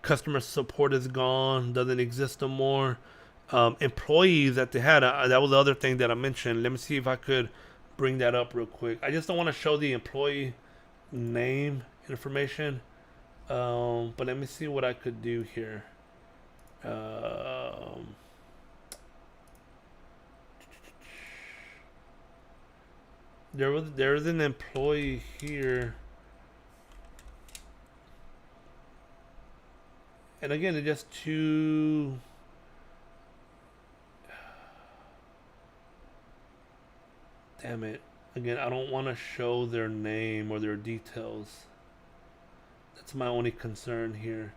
Customer support is gone, doesn't exist no more. Employees that they had, that was the other thing that I mentioned. Let me see if I could bring that up real quick. I just don't want to show the employee name information, but let me see what I could do here. Um, there's an employee here, and again, it's just too. Damn it. Again, I don't want to show their name or their details. That's my only concern here.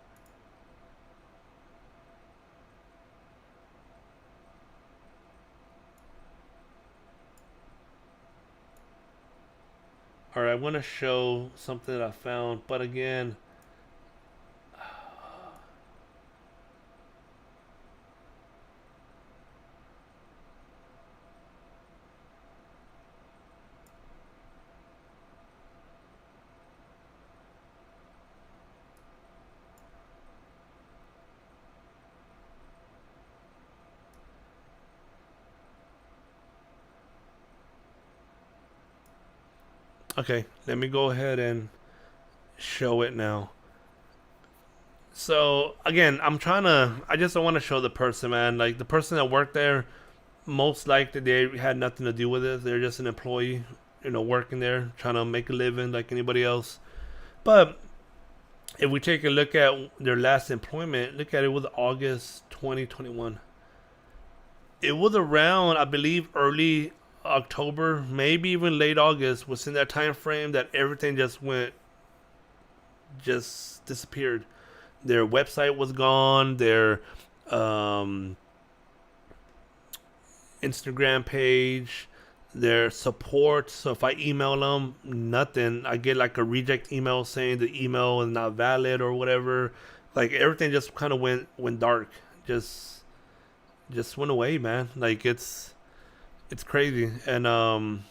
Alright, I want to show something that I found, but again, okay, let me go ahead and show it now. So again, I just don't want to show the person, man. Like the person that worked there, most likely they had nothing to do with it. They're just an employee, working there, trying to make a living like anybody else. But if we take a look at their last employment, look at it was August 2021. It was around, I believe, early October, maybe even late August, was in that time frame that everything just disappeared. Their website was gone. Their um, Instagram page, their support. So if I email them, nothing. I get like a reject email saying the email is not valid or whatever. Like everything just kind of went dark. Just went away, man. Like it's crazy. And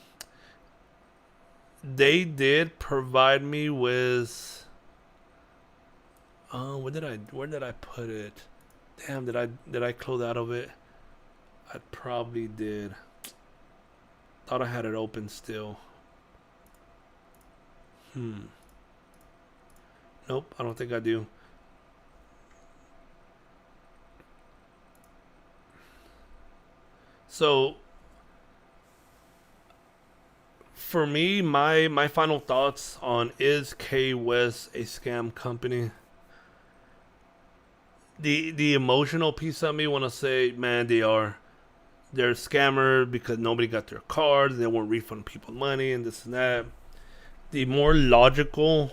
they did provide me with where did I put it? Damn, did I close out of it? I probably did. Thought I had it open still. Nope, I don't think I do. So for me, my final thoughts on is K West a scam company? the emotional piece of me want to say, man, they're a scammer because nobody got their cards. They won't refund people money and this and that. The more logical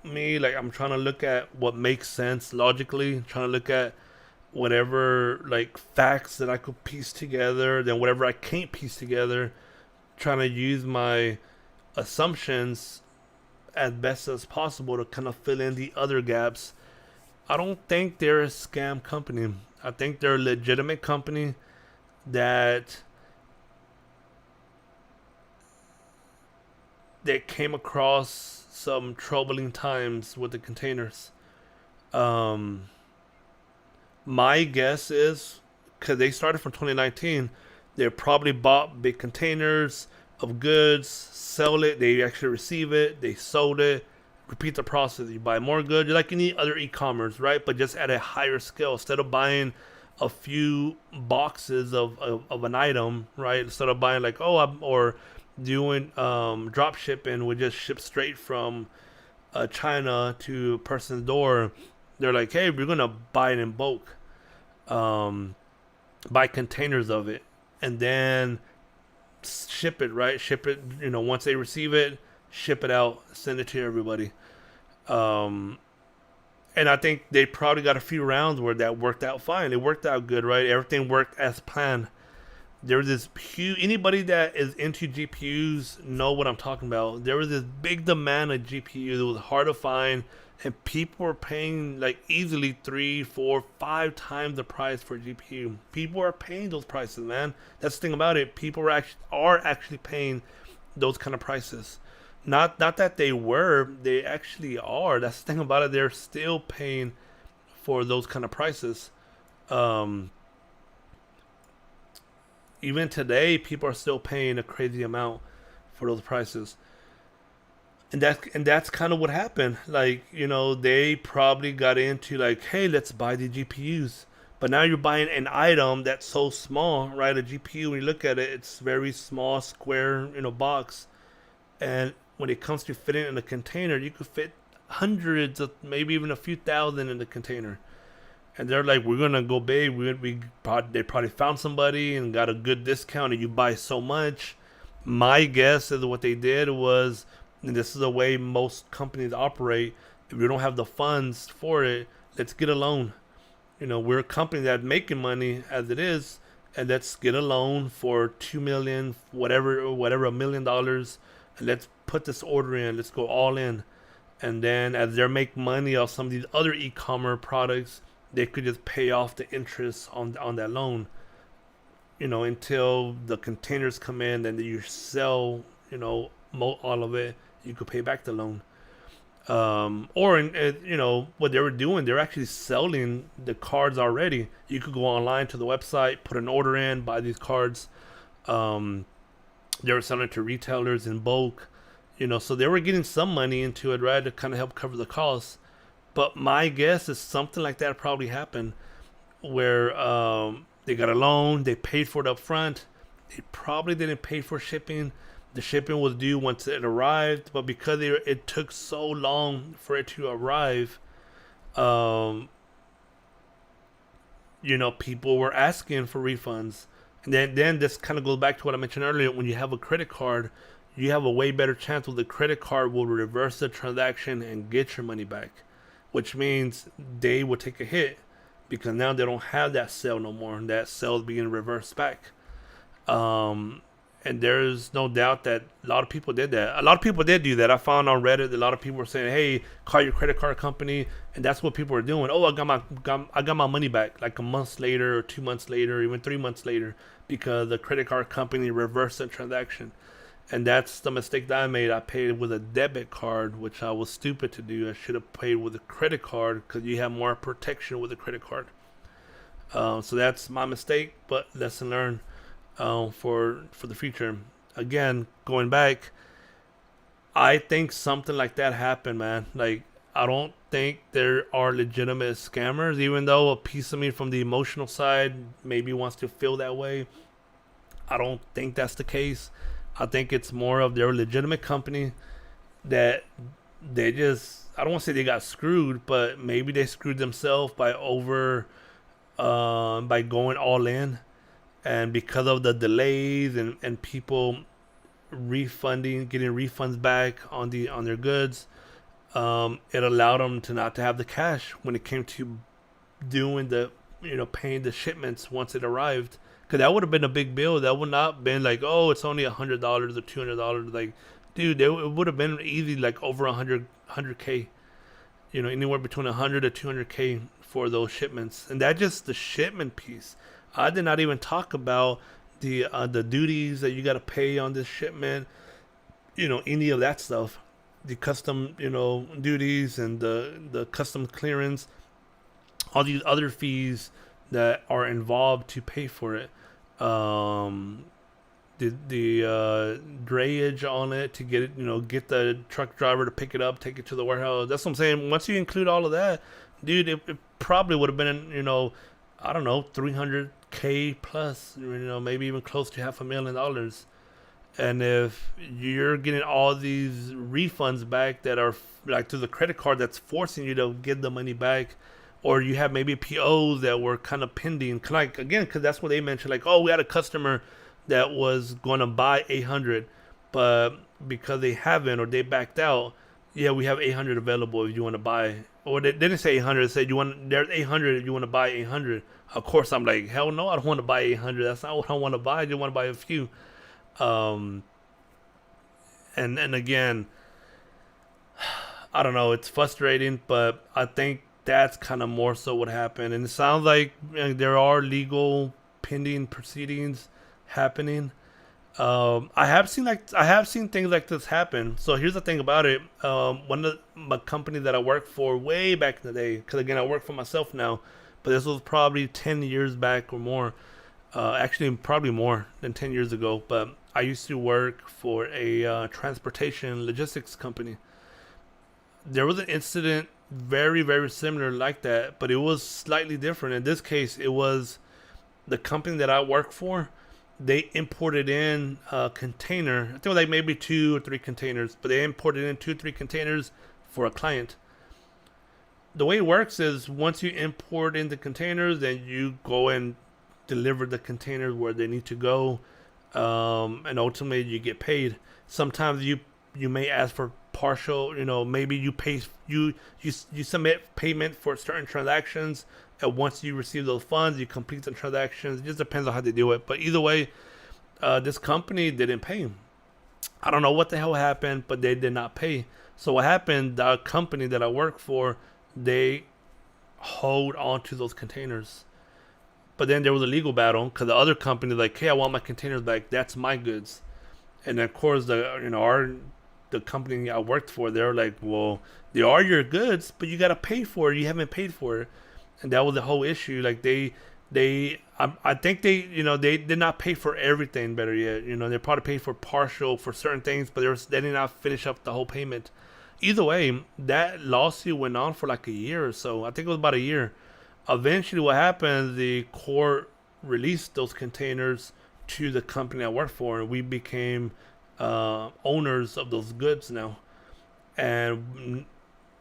me, like I'm trying to look at what makes sense logically, trying to look at whatever like facts that I could piece together, then whatever I can't piece together, trying to use my assumptions as best as possible to kind of fill in the other gaps. I don't think they're a scam company. I think they're a legitimate company that came across some troubling times with the containers. Um, my guess is because they started from 2019, they probably bought big containers of goods, sell it, they actually receive it, they sold it, repeat the process. You buy more goods, like any other e-commerce, right? But just at a higher scale. Instead of buying a few boxes of an item, right? Instead of buying like, or doing drop shipping, we just ship straight from China to a person's door. They're like, hey, we're gonna buy it in bulk, um, buy containers of it, and then ship it, right? Ship it, once they receive it, ship it out, send it to everybody. Um, and I think they probably got a few rounds where that worked out fine. It worked out good, right? Everything worked as planned. There was this huge. Anybody that is into GPUs know what I'm talking about. There was this big demand of GPUs. It was hard to find, and people were paying like easily 3, 4, 5 times the price for a GPU. People are paying those prices, man. That's the thing about it. People are actually paying those kind of prices. Not that they actually are. That's the thing about it. They're still paying for those kind of prices. Um, Even today, people are still paying a crazy amount for those prices, and that's kind of what happened. Like they probably got into like, hey, let's buy the GPUs. But now you're buying an item that's so small, right? A GPU, when you look at it, it's very small, square, box. And when it comes to fitting in a container, you could fit hundreds of, maybe even a few thousand in the container. And they're like, we're gonna go big. They probably found somebody and got a good discount, and you buy so much. My guess is what they did was, and this is the way most companies operate. If you don't have the funds for it, let's get a loan. We're a company that's making money as it is, and let's get a loan for 2 million, whatever, $1 million, and let's put this order in. Let's go all in, and then as they make money off some of these other e-commerce products, they could just pay off the interest on that loan, until the containers come in and you sell, all of it. You could pay back the loan. What they were doing, they're actually selling the cards already. You could go online to the website, put an order in, buy these cards. Um, they were selling it to retailers in bulk, so they were getting some money into it, right, to kind of help cover the costs. But my guess is something like that probably happened, where they got a loan, they paid for it up front. They probably didn't pay for shipping. The shipping was due once it arrived, but because it took so long for it to arrive, um, people were asking for refunds. And then this kind of goes back to what I mentioned earlier. When you have a credit card, you have a way better chance with the credit card will reverse the transaction and get your money back, which means they will take a hit because now they don't have that sale no more, and that sale is being reversed back. Um, and there's no doubt that a lot of people did that. A lot of people did do that. I found on Reddit a lot of people were saying, "Hey, call your credit card company," and that's what people were doing. Oh, I got my money back like a month later, or 2 months later, even 3 months later, because the credit card company reversed the transaction. And that's the mistake that I made. I paid with a debit card, which I was stupid to do. I should have paid with a credit card because you have more protection with a credit card. So that's my mistake, but lesson learned, for the future. Again, going back, I think something like that happened, man. Like, I don't think there are legitimate scammers, even though a piece of me from the emotional side maybe wants to feel that way. I don't think that's the case. I think it's more of their legitimate company that they just, I don't want to say they got screwed, but maybe they screwed themselves by going all in, and because of the delays and people getting refunds back on their goods, it allowed them to not to have the cash when it came to doing the, paying the shipments once it arrived. Because that would have been a big bill. That would not been like, oh, it's only $100 or $200. Like, dude, it would have been easy like over 100K. Anywhere between 100 to 200K for those shipments, and that's just the shipment piece. I did not even talk about the duties that you got to pay on this shipment. Any of that stuff, the custom duties and the custom clearance, all these other fees that are involved to pay for it. Um, the drayage on it to get it, get the truck driver to pick it up, take it to the warehouse. That's what I'm saying. Once you include all of that, dude, it probably would have been, I don't know, 300K plus, maybe even close to $500,000. And if you're getting all these refunds back that are like through the credit card, that's forcing you to get the money back, or you have maybe POs that were kind of pending, like again, because that's what they mentioned, like, oh, we had a customer that was going to buy 800, but because they haven't or they backed out, yeah, we have 800 available if you want to buy. Or they didn't say 800, they said there's 800 if you want to buy 800. Of course, I'm like, hell no, I don't want to buy 800. That's not what I want to buy. I just want to buy a few. Um, and again, I don't know. It's frustrating, but I think that's kind of more so what happened. And it sounds like there are legal pending proceedings happening. I have seen things like this happen. So here's the thing about it. One of my company that I worked for way back in the day, because again I work for myself now, but this was probably 10 years back or more. Actually, probably more than 10 years ago. But I used to work for a transportation logistics company. There was an incident very, very similar like that, but it was slightly different. In this case, it was the company that I work for. They imported in a container. I think it was like maybe 2 or 3 containers, but they imported in 2 or 3 containers for a client. The way it works is once you import in the containers, then you go and deliver the containers where they need to go, and ultimately you get paid. Sometimes you may ask for partial, maybe you submit payment for certain transactions, and once you receive those funds, you complete the transactions. It just depends on how they do it. But either way, this company didn't pay him. I don't know what the hell happened, but they did not pay. So what happened? The company that I work for, they hold on to those containers. But then there was a legal battle because the other company like, hey, I want my containers back. That's my goods. And then of course the company I worked for, they're like, well, they are your goods, but you gotta pay for it. You haven't paid for it, and that was the whole issue. Like I think they did not pay for everything. Better yet, they probably paid for partial for certain things, but they did not finish up the whole payment. Either way, that lawsuit went on for like a year or so. I think it was about a year. Eventually, what happened? The court released those containers to the company I worked for, and we became owners of those goods now. And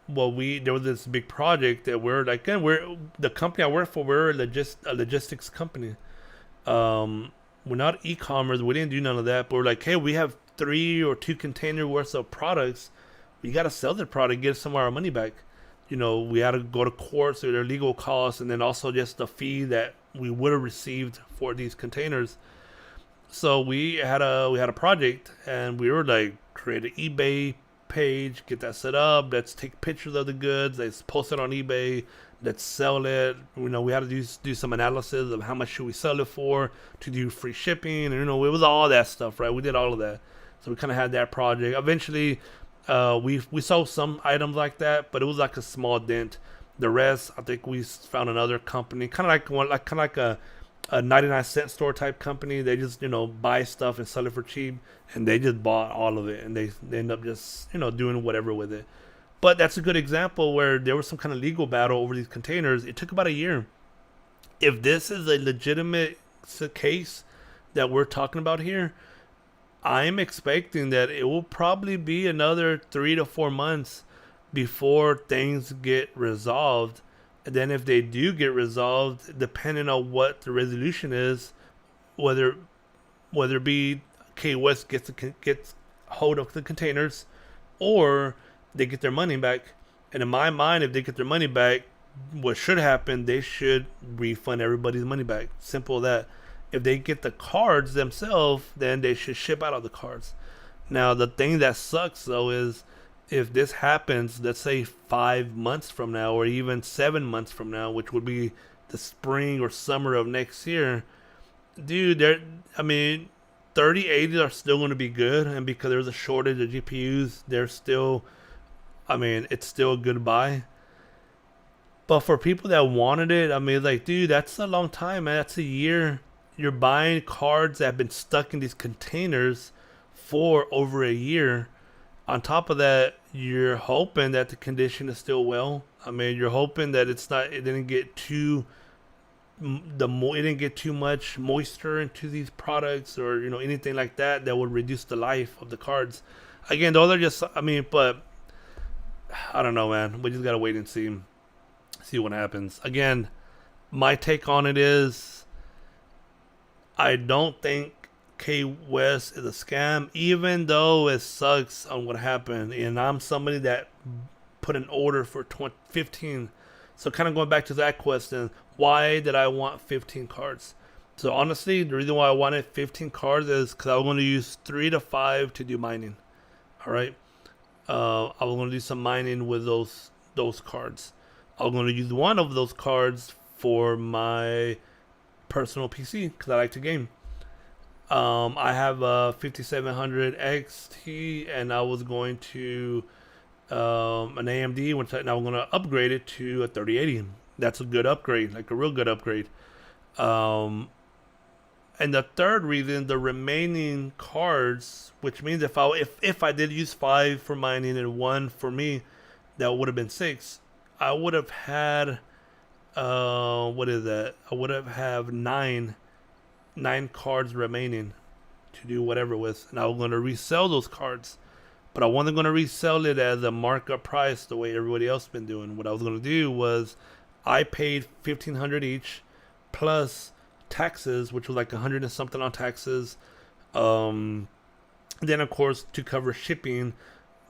well, there was this big project that we're the company I work for. We're a logistics company. We're not e-commerce. We didn't do none of that. But we're like, hey, we have 3 or 2 container worth of products. We gotta sell the product, get some of our money back. We had to go to court, so their legal costs, and then also just the fee that we would have received for these containers. So we had a project, and we were like, create an eBay page, get that set up. Let's take pictures of the goods. Let's post it on eBay. Let's sell it. We had to do some analysis of how much should we sell it for, to do free shipping, and it was all that stuff, right? We did all of that. So we kind of had that project. Eventually, we sold some items like that, but it was like a small dent. The rest, I think we found another company, kind of like a 99-cent store type company. They just buy stuff and sell it for cheap, and they just bought all of it, and they end up just doing whatever with it. But that's a good example where there was some kind of legal battle over these containers. It took about a year. If this is a legitimate case that we're talking about here, I'm expecting that it will probably be another 3 to 4 months before things get resolved. And then if they do get resolved, depending on what the resolution is, whether whether it be West gets hold of the containers, or they get their money back. And in my mind, if they get their money back, what should happen? They should refund everybody's money back. Simple as that. If they get the cards themselves, then they should ship out all the cards. Now, the thing that sucks though is if this happens, let's say 5 months from now, or even 7 months from now, which would be the spring or summer of next year, dude, I mean, 3080s are still going to be good, and because there's a shortage of GPUs, they're still, I mean, it's still a good buy. But for people that wanted it, I mean, like, dude, that's a long time, man. That's a year. You're buying cards that have been stuck in these containers for over a year. On top of that, you're hoping that the condition is still well. I mean, you're hoping that it didn't get too it didn't get too much moisture into these products, or anything like that that would reduce the life of the cards. Again, those are just, I mean, but I don't know, man. We just gotta wait and see what happens. Again, my take on it is I don't think West is a scam, even though it sucks on what happened. And I'm somebody that put an order for 15. So kind of going back to that question, why did I want 15 cards? So honestly, the reason why I wanted 15 cards is because I was going to use 3 to 5 to do mining. All right, I was going to do some mining with those cards. I was going to use one of those cards for my personal PC because I like to game. I have a 5700 XT, and I was going to an AMD, which now I'm going to upgrade it to a 3080. That's a good upgrade, like a real good upgrade. And the third reason, the remaining cards, which means if I did use 5 for mining and 1 for me, that would have been 6. I would have had what is that? I would have nine cards remaining to do whatever with, and I was going to resell those cards. But I wasn't going to resell it as a markup price the way everybody else been doing. What I was going to do was I paid $1,500 each plus taxes, which was like 100 and something on taxes. Then of course to cover shipping,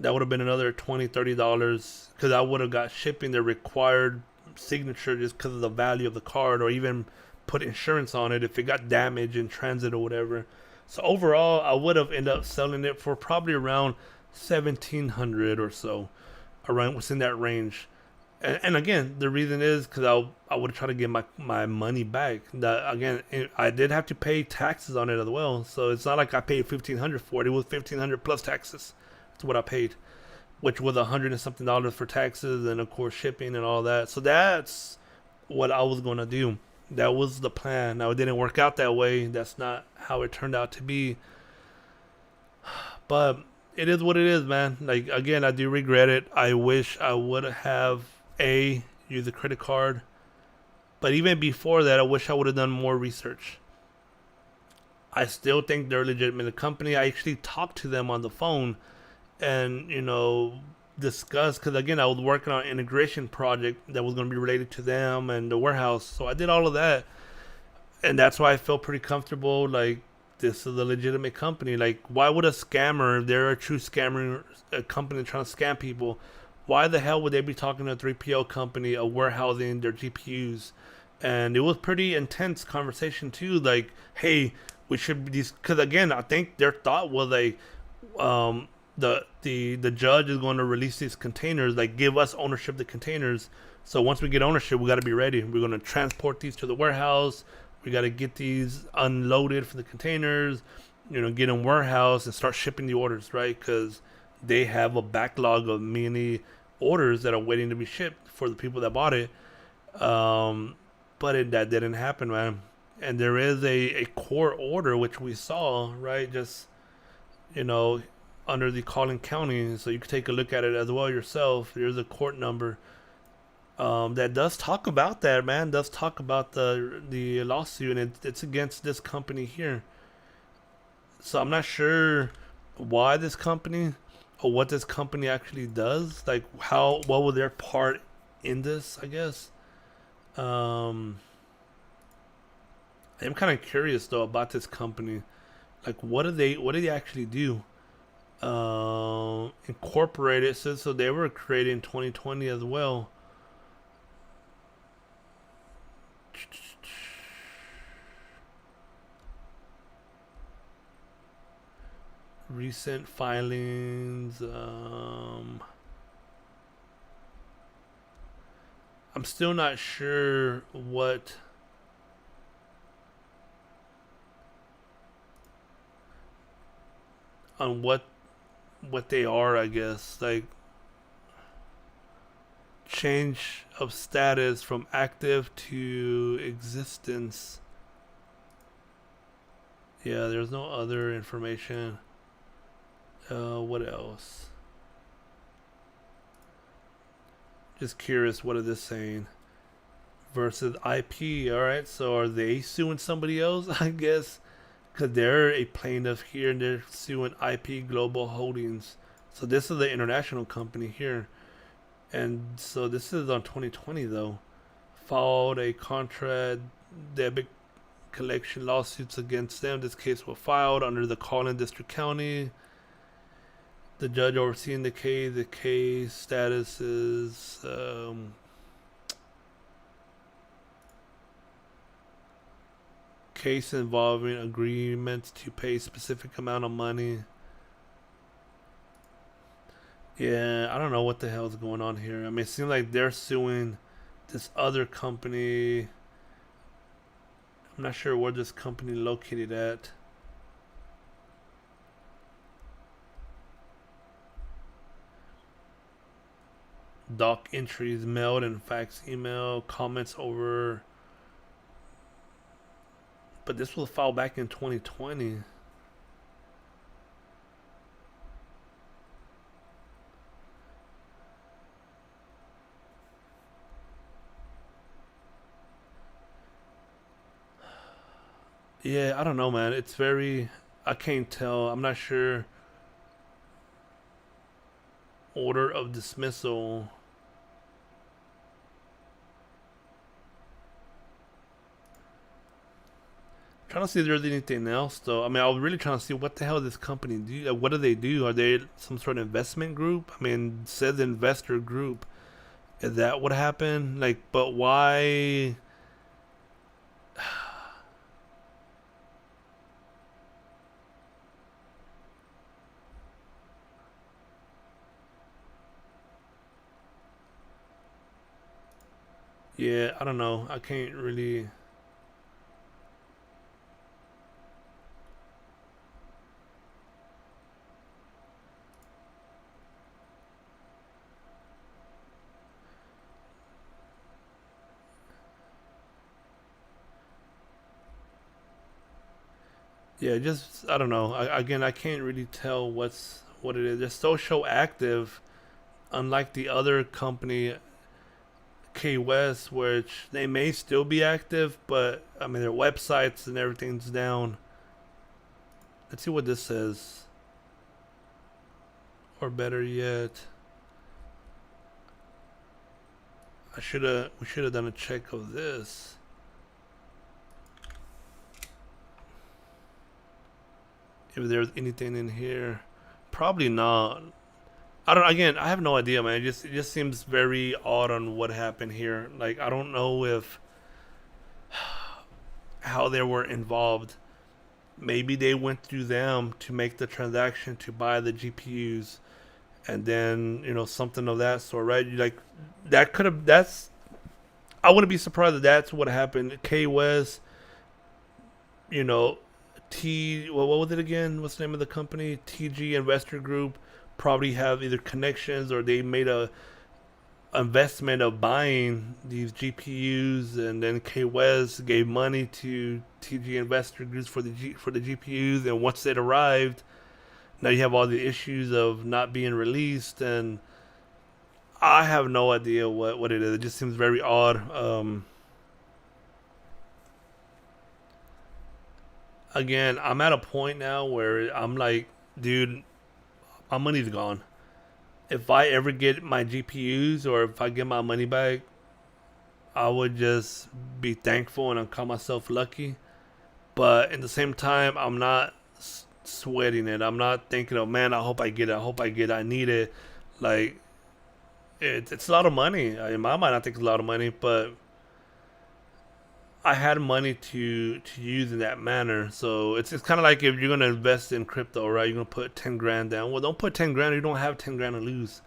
that would have been another $20-$30 because I would have got shipping the required signature just because of the value of the card, or even put insurance on it if it got damaged in transit or whatever. So overall, I would have ended up selling it for probably around 1,700 or so, around within that range. And again, the reason is because I would try to get my money back. That again, I did have to pay taxes on it as well. So it's not like I paid 1,500 for it. It was 1,500 plus taxes. That's what I paid, which was 100 and something dollars for taxes, and of course shipping and all that. So that's what I was gonna do. That was the plan. Now it didn't work out that way. That's not how it turned out to be. But it is what it is, man. Like again, I do regret it. I wish I would have used a credit card. But even before that, I wish I would have done more research. I still think they're a legitimate company. I actually talked to them on the phone and discuss, because again I was working on an integration project that was going to be related to them and the warehouse, so I did all of that, and that's why I felt pretty comfortable, like this is a legitimate company. Like, why would a scammer, if they're a true scammer, a company trying to scam people, why the hell would they be talking to a 3PL company, a warehousing their GPUs? And it was pretty intense conversation too, like, hey, we should be these, because again I think their thought was like, the judge is going to release these containers, like give us ownership of the containers. So once we get ownership, we got to be ready. We're going to transport these to the warehouse. We got to get these unloaded for the containers, get in warehouse and start shipping the orders, right? Because they have a backlog of many orders that are waiting to be shipped for the people that bought it. But that didn't happen, man. And there is a court order, which we saw, right? Just, under the Collin County, so you can take a look at it as well yourself. There's a court number that does talk about that, man. Does talk about the lawsuit, and it's against this company here. So I'm not sure why this company what this company actually does, like how what was their part in this, I guess. Um, I'm kind of curious though about this company. Like, what do they actually do? Incorporated, so they were created in 2020 as well. Recent filings. I'm still not sure on what they are. I guess like change of status from active to existence. Yeah, there's no other information. What else? Just curious, what is this saying? Versus IP. All right, so are they suing somebody else? I guess because they're a plaintiff here and they're suing IP Global Holdings. So this is the international company here, and so this is on 2020 though. Filed a contra debit collection lawsuits against them. This case was filed under the Collin District County. The judge overseeing the case status is case involving agreements to pay specific amount of money. Yeah, I don't know what the hell is going on here. I mean, it seems like they're suing this other company. I'm not sure where this company located at. Doc entries mailed and fax email comments over, but this was filed back in 2020. Yeah, I don't know, man. It's very. I can't tell. I'm not sure. Order of dismissal. Trying to see if there's anything else, though. I mean, I was really trying to see what the hell this company do. What do they do? Are they some sort of investment group? I mean, it says investor group. Is that what happened? Like, but why? Yeah, I don't know. I can't really. Yeah, just I don't know. Again, I can't really tell what it is. They're social active, unlike the other company, Kwest, which they may still be active, but I mean their websites and everything's down. Let's see what this says, or better yet, we should have done a check of this. If there's anything in here, probably not. I don't. Again, I have no idea, man. It just seems very odd on what happened here. Like I don't know if how they were involved. Maybe they went through them to make the transaction to buy the GPUs, and then something of that sort, right? Like that could have. That's. I wouldn't be surprised if that's what happened. K West, you know, Well, what was it again? What's the name of the company? TG Investor Group probably have either connections or they made a investment of buying these GPUs, and then K West gave money to TG Investor Groups for the GPUs, and once it arrived, now you have all the issues of not being released, and I have no idea what it is. It just seems very odd. Again, I'm at a point now where I'm like, dude, my money's gone. If I ever get my GPUs or if I get my money back, I would just be thankful and I call myself lucky. But at the same time, I'm not sweating it. I'm not thinking, oh man, I hope I get it. I hope I get it. I need it. Like it's a lot of money. In my mind, I think it's a lot of money, but I had money to use in that manner. So it's kind of like if you're gonna invest in crypto, right? You're gonna put 10 grand down. Well, don't put 10 grand. You don't have 10 grand to lose.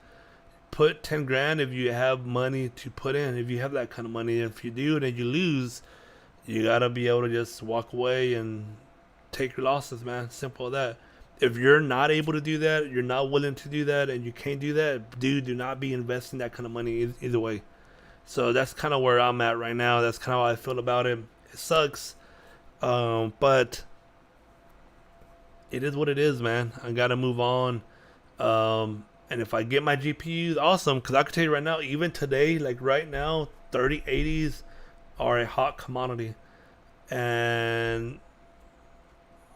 Put 10 grand if you have money to put in. If you have that kind of money, if you do and you lose, you gotta be able to just walk away and take your losses, man. Simple as that. If you're not able to do that, you're not willing to do that, and you can't do that, dude, do not be investing that kind of money either way. So that's kind of where I'm at right now. That's kind of how I feel about it. It sucks, but it is what it is, man. I gotta move on. And if I get my GPUs, awesome. Because I can tell you right now, even today, like right now, 3080s are a hot commodity. And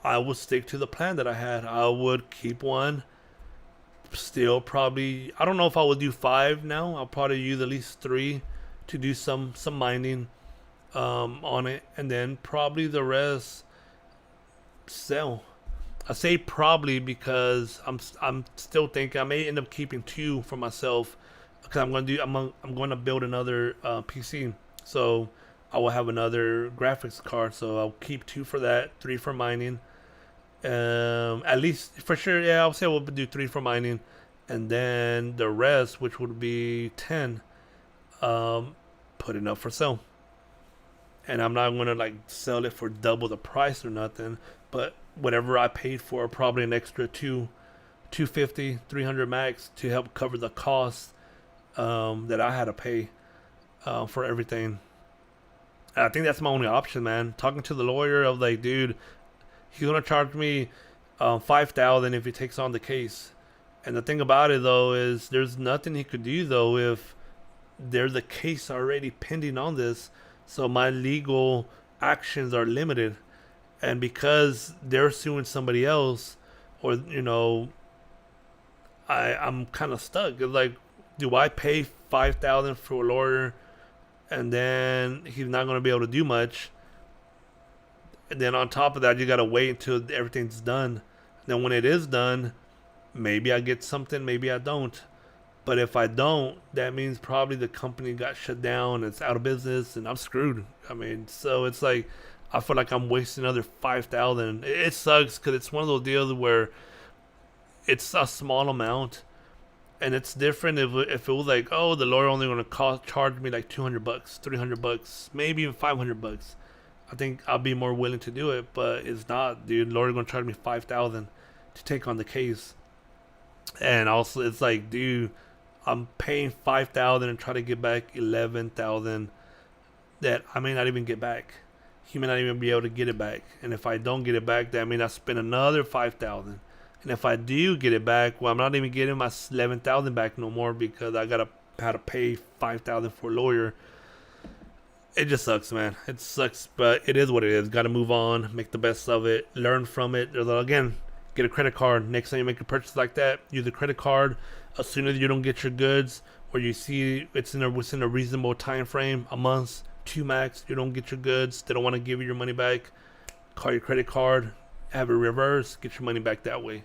I would stick to the plan that I had. I would keep one. Still, probably, I don't know if I would do five now. I'll probably use at least three to do some mining on it. And then probably the rest sell. I say probably because I'm still thinking I may end up keeping two for myself because I'm going to build another PC, so I will have another graphics card. So I'll keep two for that, three for mining. At least for sure, yeah, I'll say we'll do three for mining, and then the rest, which would be 10, put it up for sale. And I'm not gonna like sell it for double the price or nothing, but whatever I paid for, probably an extra 250, 300 max to help cover the cost that I had to pay for everything. And I think that's my only option, man. Talking to the lawyer, I was like, dude, he's gonna charge me 5,000 if he takes on the case. And the thing about it though is there's nothing he could do though if there's a case already pending on this. So my legal actions are limited, and because they're suing somebody else, or I'm kind of stuck. It's like, do I pay 5,000 for a lawyer, and then he's not going to be able to do much? And then on top of that, you got to wait until everything's done. Then when it is done, maybe I get something, maybe I don't. But if I don't, that means probably the company got shut down, it's out of business, and I'm screwed. I mean, so it's like I feel like I'm wasting another 5,000. It sucks because it's one of those deals where it's a small amount, and it's different if it was like, oh, the lawyer only going to charge me like $200, $300, maybe even $500. I think I'll be more willing to do it, but it's not, dude. Lawyer going to charge me 5,000 to take on the case, and also it's like, dude, I'm paying 5,000 and try to get back 11,000 that I may not even get back. He may not even be able to get it back. And if I don't get it back, that means I spend another 5,000. And if I do get it back, well, I'm not even getting my 11,000 back no more because I gotta have to pay 5,000 for a lawyer. It just sucks, man. It sucks, but it is what it is. Got to move on, make the best of it, learn from it. Again, get a credit card. Next time you make a purchase like that, use a credit card. As soon as you don't get your goods, or you see it's within a reasonable time frame, a month, 2 max, you don't get your goods, they don't want to give you your money back, call your credit card, have it reverse, get your money back that way.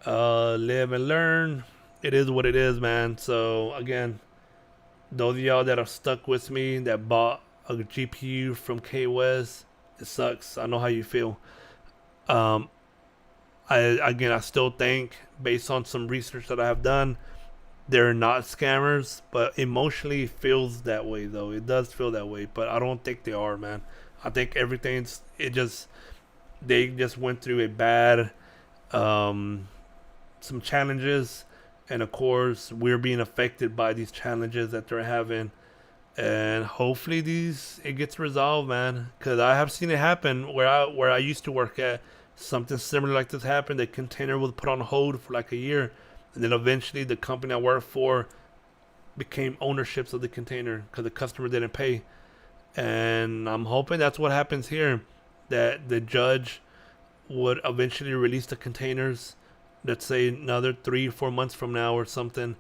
Live and learn. It is what it is, man. So again, those of y'all that are stuck with me that bought a GPU from Kwest, it sucks. I know how you feel. I still think, based on some research that I have done, they're not scammers, but emotionally it feels that way though. It does feel that way, but I don't think they are, man. I think they just went through a bad some challenges, and of course we're being affected by these challenges that they're having, and hopefully it gets resolved, man, because I have seen it happen where I used to work at. Something similar like this happened. The container was put on hold for like a year, and then eventually the company I worked for became ownerships of the container because the customer didn't pay. And I'm hoping that's what happens here, that the judge would eventually release the containers let's say another 3 or 4 months from now or something,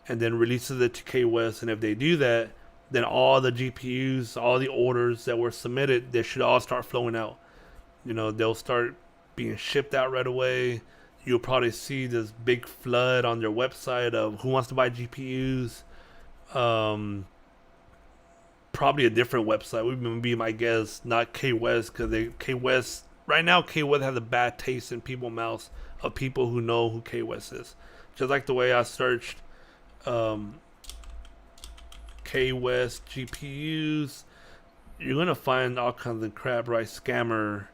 and then releases it to Kwest. And if they do that, then all the GPUs, all the orders that were submitted, they should all start flowing out. They'll start being shipped out right away. You'll probably see this big flood on their website of who wants to buy GPUs. Probably a different website would be my guess, not Kwest, because Kwest right now Kwest has a bad taste in people's mouths of people who know who Kwest is. Just like the way I searched Kwest GPUs, you're gonna find all kinds of crap, right? Scammer.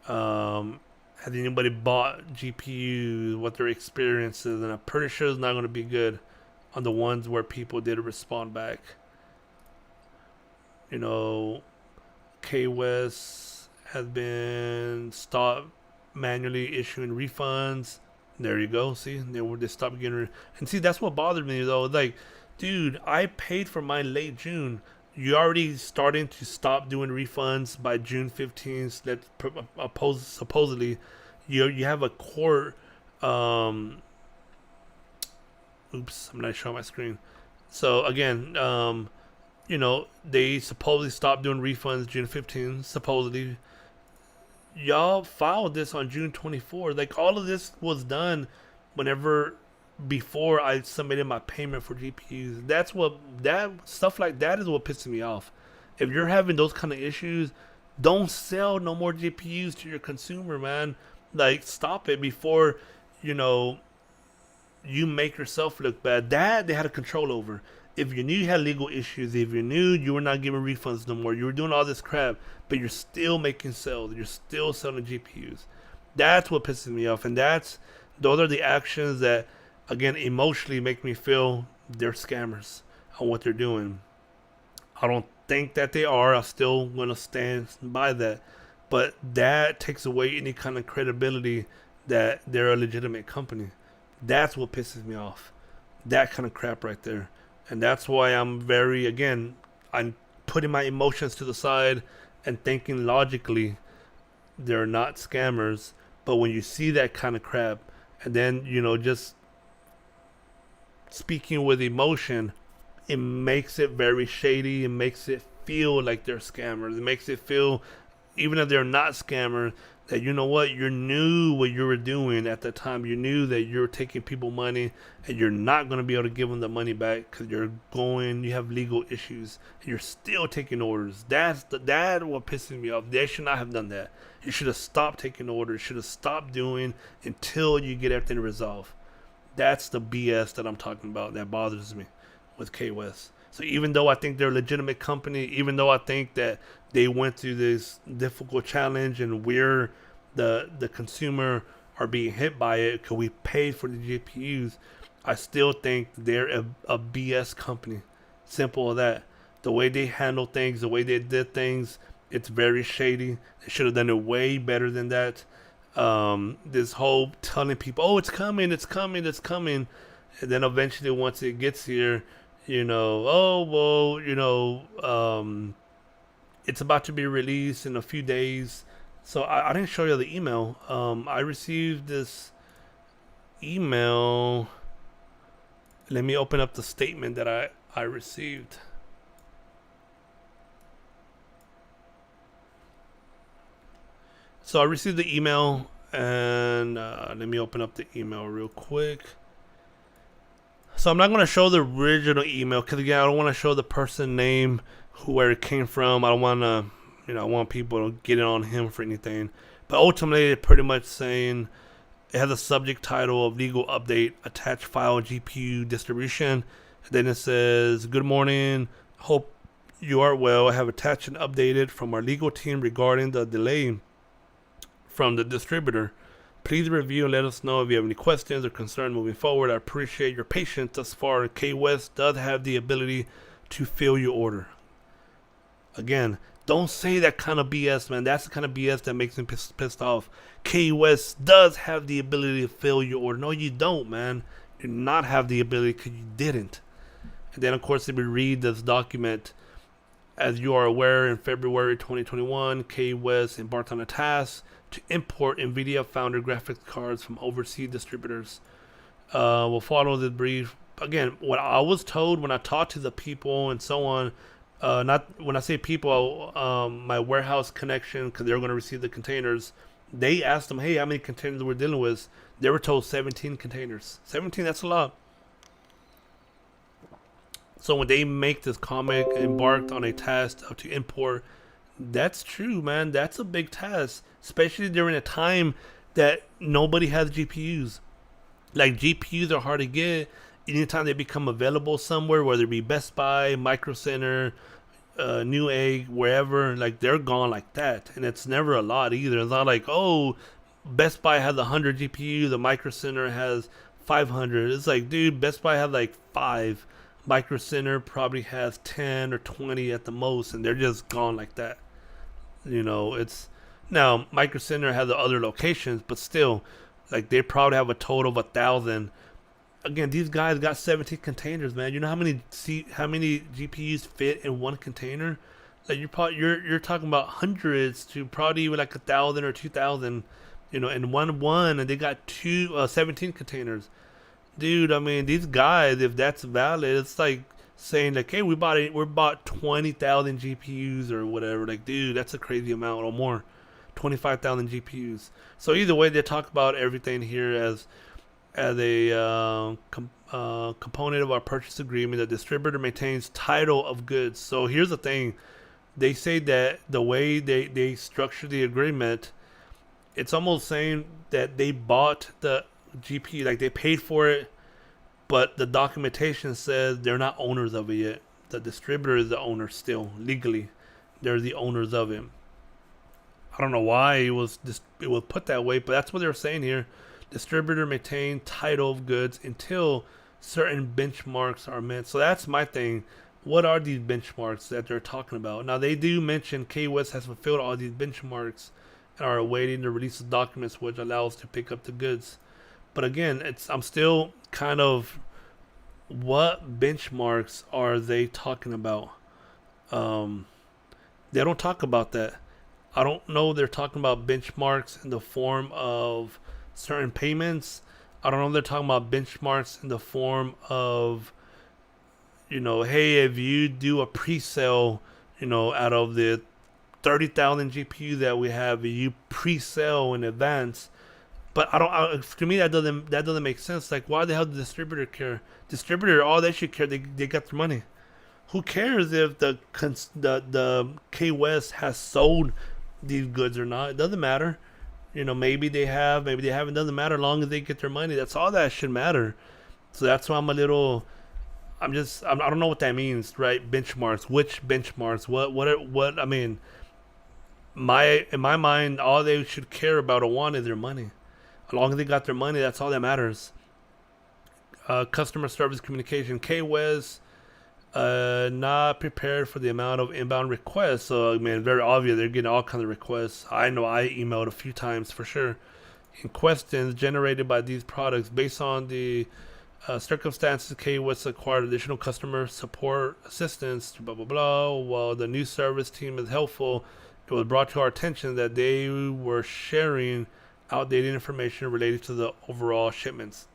Has anybody bought GPUs? What their experience is, and I'm pretty sure it's not gonna be good on the ones where people did respond back. Kwest has been stopped manually issuing refunds. There you go. See, they stopped getting. And see, that's what bothered me though. Like, dude, I paid for mine late June. You already starting to stop doing refunds by June 15th. That supposedly, you have a court. Oops, I'm not showing my screen. So again, they supposedly stopped doing refunds June 15th. Supposedly, y'all filed this on June 24th. Like, all of this was done whenever before I submitted my payment for GPUs. That stuff like that is what pisses me off. If you're having those kind of issues, don't sell no more GPUs to your consumer, man. Like, stop it before you make yourself look bad. That they had a control over. If you knew you had legal issues, if you knew you were not giving refunds no more, you were doing all this crap, but you're still making sales, you're still selling GPUs. That's what pisses me off, and those are the actions that, again, emotionally make me feel they're scammers on what they're doing. I don't think that they are. I'm still going to stand by that, but that takes away any kind of credibility that they're a legitimate company. That's what pisses me off. That kind of crap right there. And that's why I'm putting my emotions to the side and thinking logically they're not scammers. But when you see that kind of crap, and then, just speaking with emotion, it makes it very shady. It makes it feel like they're scammers. It makes it feel, even if they're not scammers, that you knew what you were doing at the time. You knew that you're taking people money and you're not going to be able to give them the money back because you have legal issues and you're still taking orders. That's what pisses me off. They should not have done that. You should have stopped taking orders. Should have stopped doing until you get everything resolved. That's the BS that I'm talking about that bothers me with Kwest. So even though I think they're a legitimate company, even though I think that they went through this difficult challenge and we're the consumer are being hit by it because we paid for the GPUs, I still think they're a BS company. Simple as that. The way they handle things, the way they did things, it's very shady. They should have done it way better than that. This whole telling people, oh, it's coming, it's coming, it's coming. And then eventually once it gets here, it's about to be released in a few days. So I didn't show you the email. I received this email. Let me open up the statement that I received. So I received the email, and let me open up the email real quick. So I'm not going to show the original email because, again, I don't want to show the person name, where it came from. I don't want to, I want people to get it on him for anything. But ultimately, it's pretty much saying it has a subject title of legal update, attached file GPU distribution. And then it says, good morning. Hope you are well. I have attached and updated from our legal team regarding the delay from the distributor. Please review and let us know if you have any questions or concerns moving forward. I appreciate your patience thus far. Kwest does have the ability to fill your order. Again, don't say that kind of BS, man. That's the kind of BS that makes me pissed off. Kwest does have the ability to fill your order. No, you don't, man. You do not have the ability because you didn't. And then, of course, if we read this document, As you are aware, in February 2021, Kwest embarked on a task to import NVIDIA founder graphics cards from overseas distributors. We'll follow the brief. Again, what I was told when I talked to the people and so on, not when I say people, my warehouse connection, because they're going to receive the containers. They asked them, hey, how many containers we're dealing with? They were told 17 containers. 17, that's a lot. So when they make this comic embarked on a task to import, that's true, man. That's a big task, especially during a time that nobody has GPUs. Like GPUs are hard to get. Anytime they become available somewhere, whether it be Best Buy, Micro Center, Newegg, wherever, like they're gone like that, and it's never a lot either. It's not like, oh, Best Buy has 100 GPU, the Micro Center has 500. It's like, dude, Best Buy has like 5. Micro Center probably has 10 or 20 at the most, and they're just gone like that. It's now Micro Center has the other locations, but still, like they probably have a total of 1,000. Again, these guys got 17 containers, man. You know how many GPUs fit in one container? Like you're talking about hundreds to probably even like 1,000 or 2,000, in one, and they got 17 containers. Dude, I mean, these guys, if that's valid, it's like saying like, hey, we bought 20,000 GPUs or whatever. Like, dude, that's a crazy amount or more, 25,000 GPUs. So either way, they talk about everything here as a component of our purchase agreement. The distributor maintains title of goods. So here's the thing: they say that the way they structure the agreement, it's almost saying that they bought the GPU, like they paid for it, but the documentation says they're not owners of it yet. The distributor is the owner still, legally. They're the owners of it. I don't know why it was put that way, but that's what they're saying here. Distributor maintain title of goods until certain benchmarks are met. So that's my thing. What are these benchmarks that they're talking about? Now they do mention Kwest has fulfilled all these benchmarks and are awaiting the release of documents which allows to pick up the goods. But again, I'm still kind of, what benchmarks are they talking about? They don't talk about that. I don't know. They're talking about benchmarks in the form of certain payments. I don't know if they're talking about benchmarks in the form of, hey, if you do a pre-sale, out of the 30,000 GPU that we have, you pre-sale in advance. But to me, that doesn't make sense. Like, why the hell does the distributor care? Distributor, all they should care, they got their money. Who cares if the Kwest has sold these goods or not? It doesn't matter. Maybe they have, maybe they haven't. Doesn't matter, as long as they get their money. That's all that should matter. So that's why I don't know what that means, right? Benchmarks, which benchmarks? What? I mean, in my mind, all they should care about or want is their money. As long as they got their money, that's all that matters. Customer service communication. Kwest not prepared for the amount of inbound requests. So, I mean, very obvious. They're getting all kinds of requests. I know I emailed a few times for sure. In questions generated by these products based on the circumstances, Kwest acquired additional customer support assistance, blah, blah, blah. While the new service team is helpful, it was brought to our attention that they were sharing outdated information related to the overall shipments.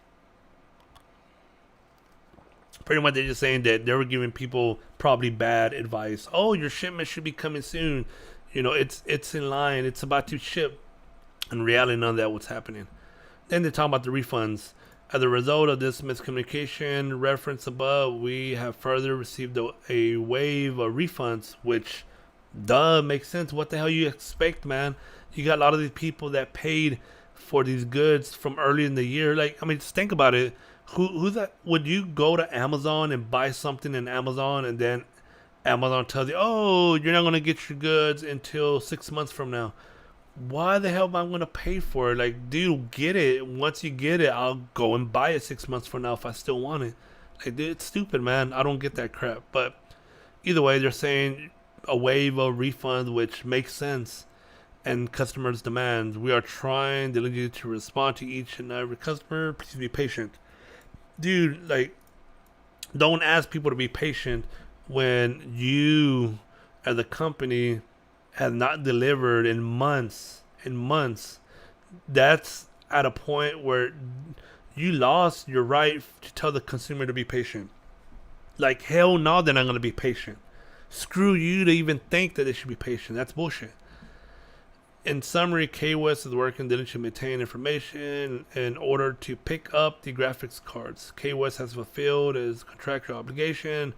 Pretty much they're just saying that they were giving people probably bad advice. Oh, your shipment should be coming soon. It's in line. It's about to ship. In reality, none of that was happening. Then they talk about the refunds. As a result of this miscommunication referenced above, we have further received a wave of refunds, which makes sense. What the hell you expect, man? You got a lot of these people that paid for these goods from early in the year. Like, I mean, just think about it. Who's that? Would you go to Amazon and buy something in Amazon, and then Amazon tells you, oh, you're not going to get your goods until 6 months from now? Why the hell am I going to pay for it? Like, dude, get it. Once you get it, I'll go and buy it 6 months from now if I still want it. Like, dude, it's stupid, man. I don't get that crap. But either way, they're saying a wave of refunds, which makes sense. And customers' demands. We are trying diligently to respond to each and every customer. Please be patient. Dude, like, don't ask people to be patient when you and the company has not delivered in months, that's at a point where you lost your right to tell the consumer to be patient. Like, hell no, they're not going to be patient. Screw you to even think that they should be patient. That's bullshit. In summary, Kwest is working diligently to maintain information in order to pick up the graphics cards. Kwest has fulfilled its contractual obligation,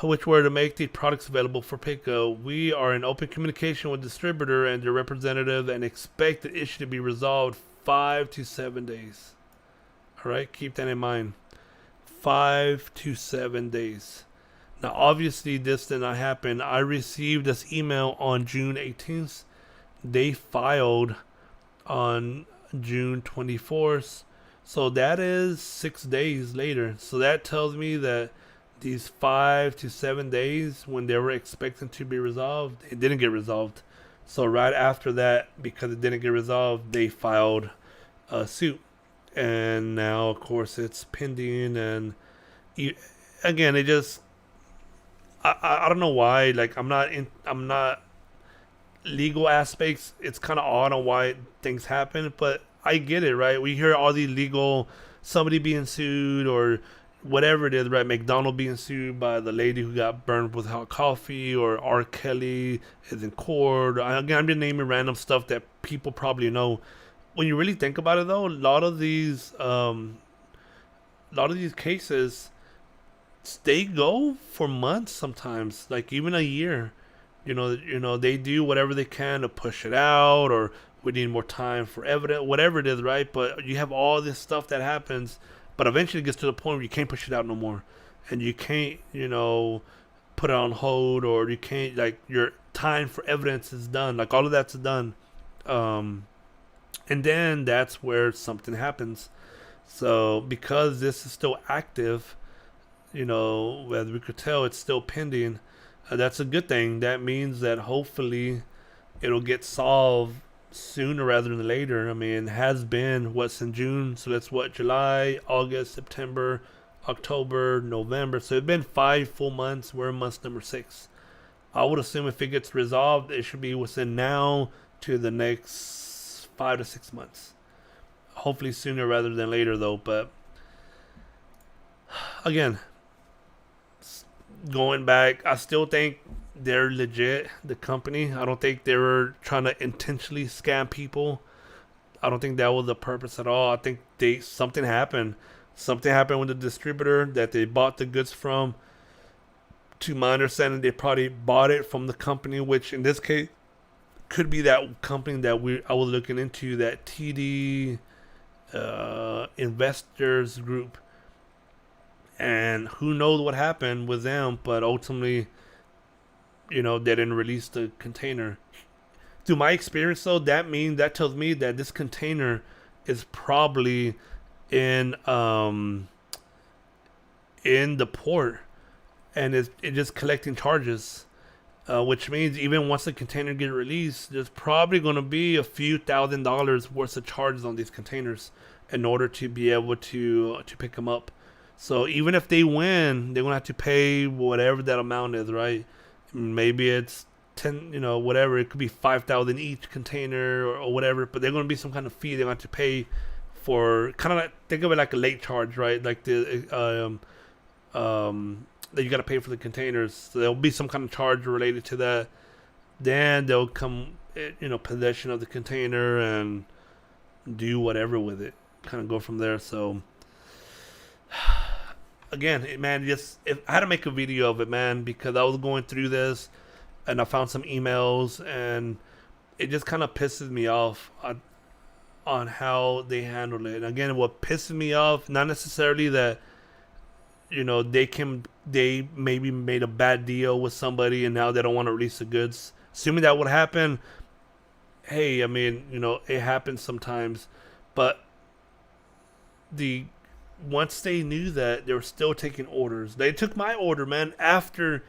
which were to make the products available for pickup. We are in open communication with the distributor and their representative and expect the issue to be resolved 5 to 7 days. All right, keep that in mind. 5 to 7 days. Now, obviously, this did not happen. I received this email on June 18th. They filed on June 24th. So that is 6 days later. So that tells me that these 5 to 7 days when they were expecting to be resolved, it didn't get resolved. So right after that, because it didn't get resolved, they filed a suit. And now, of course, it's pending. And again, it just, I don't know why. Like, I'm not legal aspects. It's kind of odd on why things happen, but I get it, right? We hear all these legal, somebody being sued or whatever it is, right? McDonald being sued by the lady who got burned with hot coffee, or R. Kelly is in court. Again, I'm just naming random stuff that people probably know. When you really think about it, though, a lot of these cases, they go for months sometimes, like even a year. They do whatever they can to push it out, or we need more time for evidence, whatever it is, right? But you have all this stuff that happens, but eventually it gets to the point where you can't push it out no more, and you can't, put it on hold, or you can't, like, your time for evidence is done, like all of that's done, and then that's where something happens. So because this is still active, as we could tell, it's still pending. That's a good thing. That means that hopefully it'll get solved sooner rather than later. I mean, it has been what's in June, so that's what, July, August, September, October, November. So it's been 5 full months. We're in month number 6. I would assume if it gets resolved, it should be within now to the next 5 to 6 months. Hopefully sooner rather than later, though. But again, going back, I still think they're legit, the company. I don't think they were trying to intentionally scam people. I don't think that was the purpose at all. I think something happened. Something happened with the distributor that they bought the goods from. To my understanding, they probably bought it from the company, which in this case could be that company that I was looking into, that TD Investors Group. And who knows what happened with them, but ultimately, they didn't release the container. Through my experience, though, that tells me that this container is probably in the port, and it's just collecting charges, which means even once the container gets released, there's probably going to be a few $1,000s worth of charges on these containers in order to be able to pick them up. So even if they win, they're going to have to pay whatever that amount is, right? Maybe it's 10, whatever. It could be 5,000 each container, or whatever. But they're going to be some kind of fee they're going to have to pay for, kind of like, think of it like a late charge, right? Like the that you got to pay for the containers. So there'll be some kind of charge related to that. Then they'll come, possession of the container and do whatever with it. Kind of go from there. So again, man, if I had to make a video of it, man, because I was going through this and I found some emails, and it just kind of pisses me off on how they handled it. And again, what pisses me off, not necessarily that, they maybe made a bad deal with somebody and now they don't want to release the goods. Assuming that would happen, hey, I mean, it happens sometimes, but once they knew that, they were still taking orders. They took my order, man, after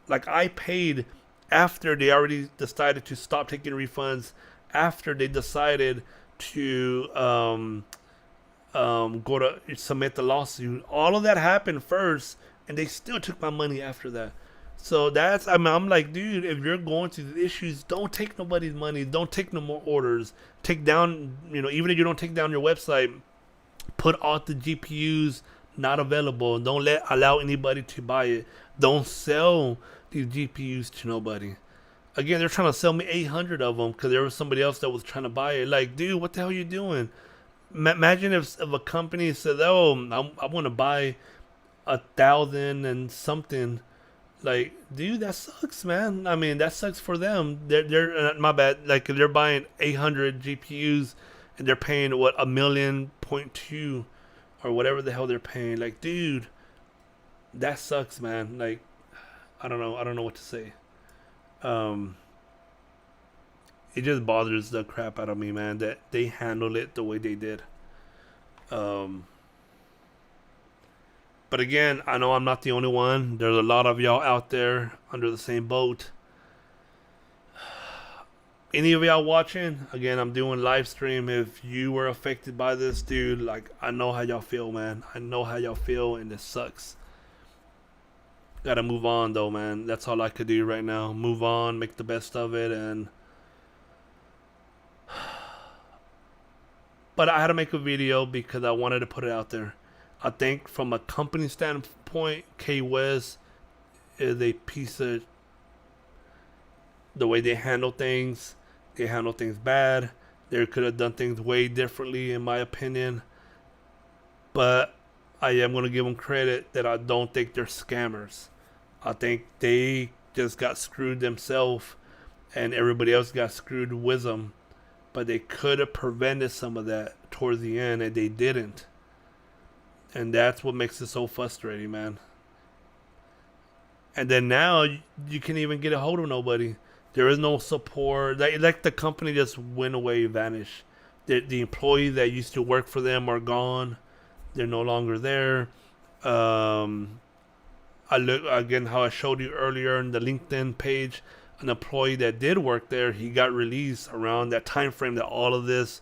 like I paid after they already decided to stop taking refunds, after they decided to go to submit the lawsuit. All of that happened first, and they still took my money after that. So that's, I mean, I'm like, dude, if you're going through the issues, don't take nobody's money. Don't take no more orders. Take down, even if you don't take down your website, put all the GPUs not available. Don't allow anybody to buy it. Don't sell these GPUs to nobody. Again, they're trying to sell me 800 of them because there was somebody else that was trying to buy it. Like, dude, what the hell are you doing? Imagine if a company said, "Oh, I want to buy 1,000 and something." Like, dude, that sucks, man. I mean, that sucks for them. They're my bad. Like, if they're buying 800 GPUs and they're paying what, a million point two or whatever the hell they're paying. Like, dude, that sucks, man. Like, I don't know. I don't know what to say. Um, it just bothers the crap out of me, man, that they handled it the way they did. Um, but again, I know I'm not the only one. There's a lot of y'all out there under the same boat. Any of y'all watching? Again, I'm doing live stream. If you were affected by this, dude, like, I know how y'all feel, man. I know how y'all feel, and it sucks. Gotta move on, though, man. That's all I could do right now. Move on, make the best of it, and but I had to make a video because I wanted to put it out there. I think from a company standpoint, Kwest is a piece of the way they handle things. They handle things bad. They could have done things way differently, in my opinion. But I am going to give them credit that I don't think they're scammers. I think they just got screwed themselves and everybody else got screwed with them. But they could have prevented some of that towards the end, and they didn't. And that's what makes it so frustrating, man. And then now you can't even get a hold of nobody. There is no support. Like the company just went away, vanished. The employees that used to work for them are gone. They're no longer there. I look again how I showed you earlier in the LinkedIn page. An employee that did work there, he got released around that time frame that all of this,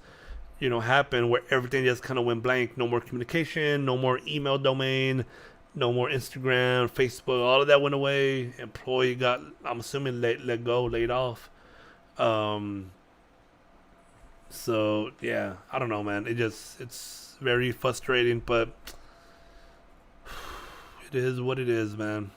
happened, where everything just kind of went blank. No more communication, no more email domain, no more Instagram, Facebook. All of that went away. Employee got, I'm assuming, let go, laid off. So yeah, I don't know, man. It's very frustrating, but it is what it is, man.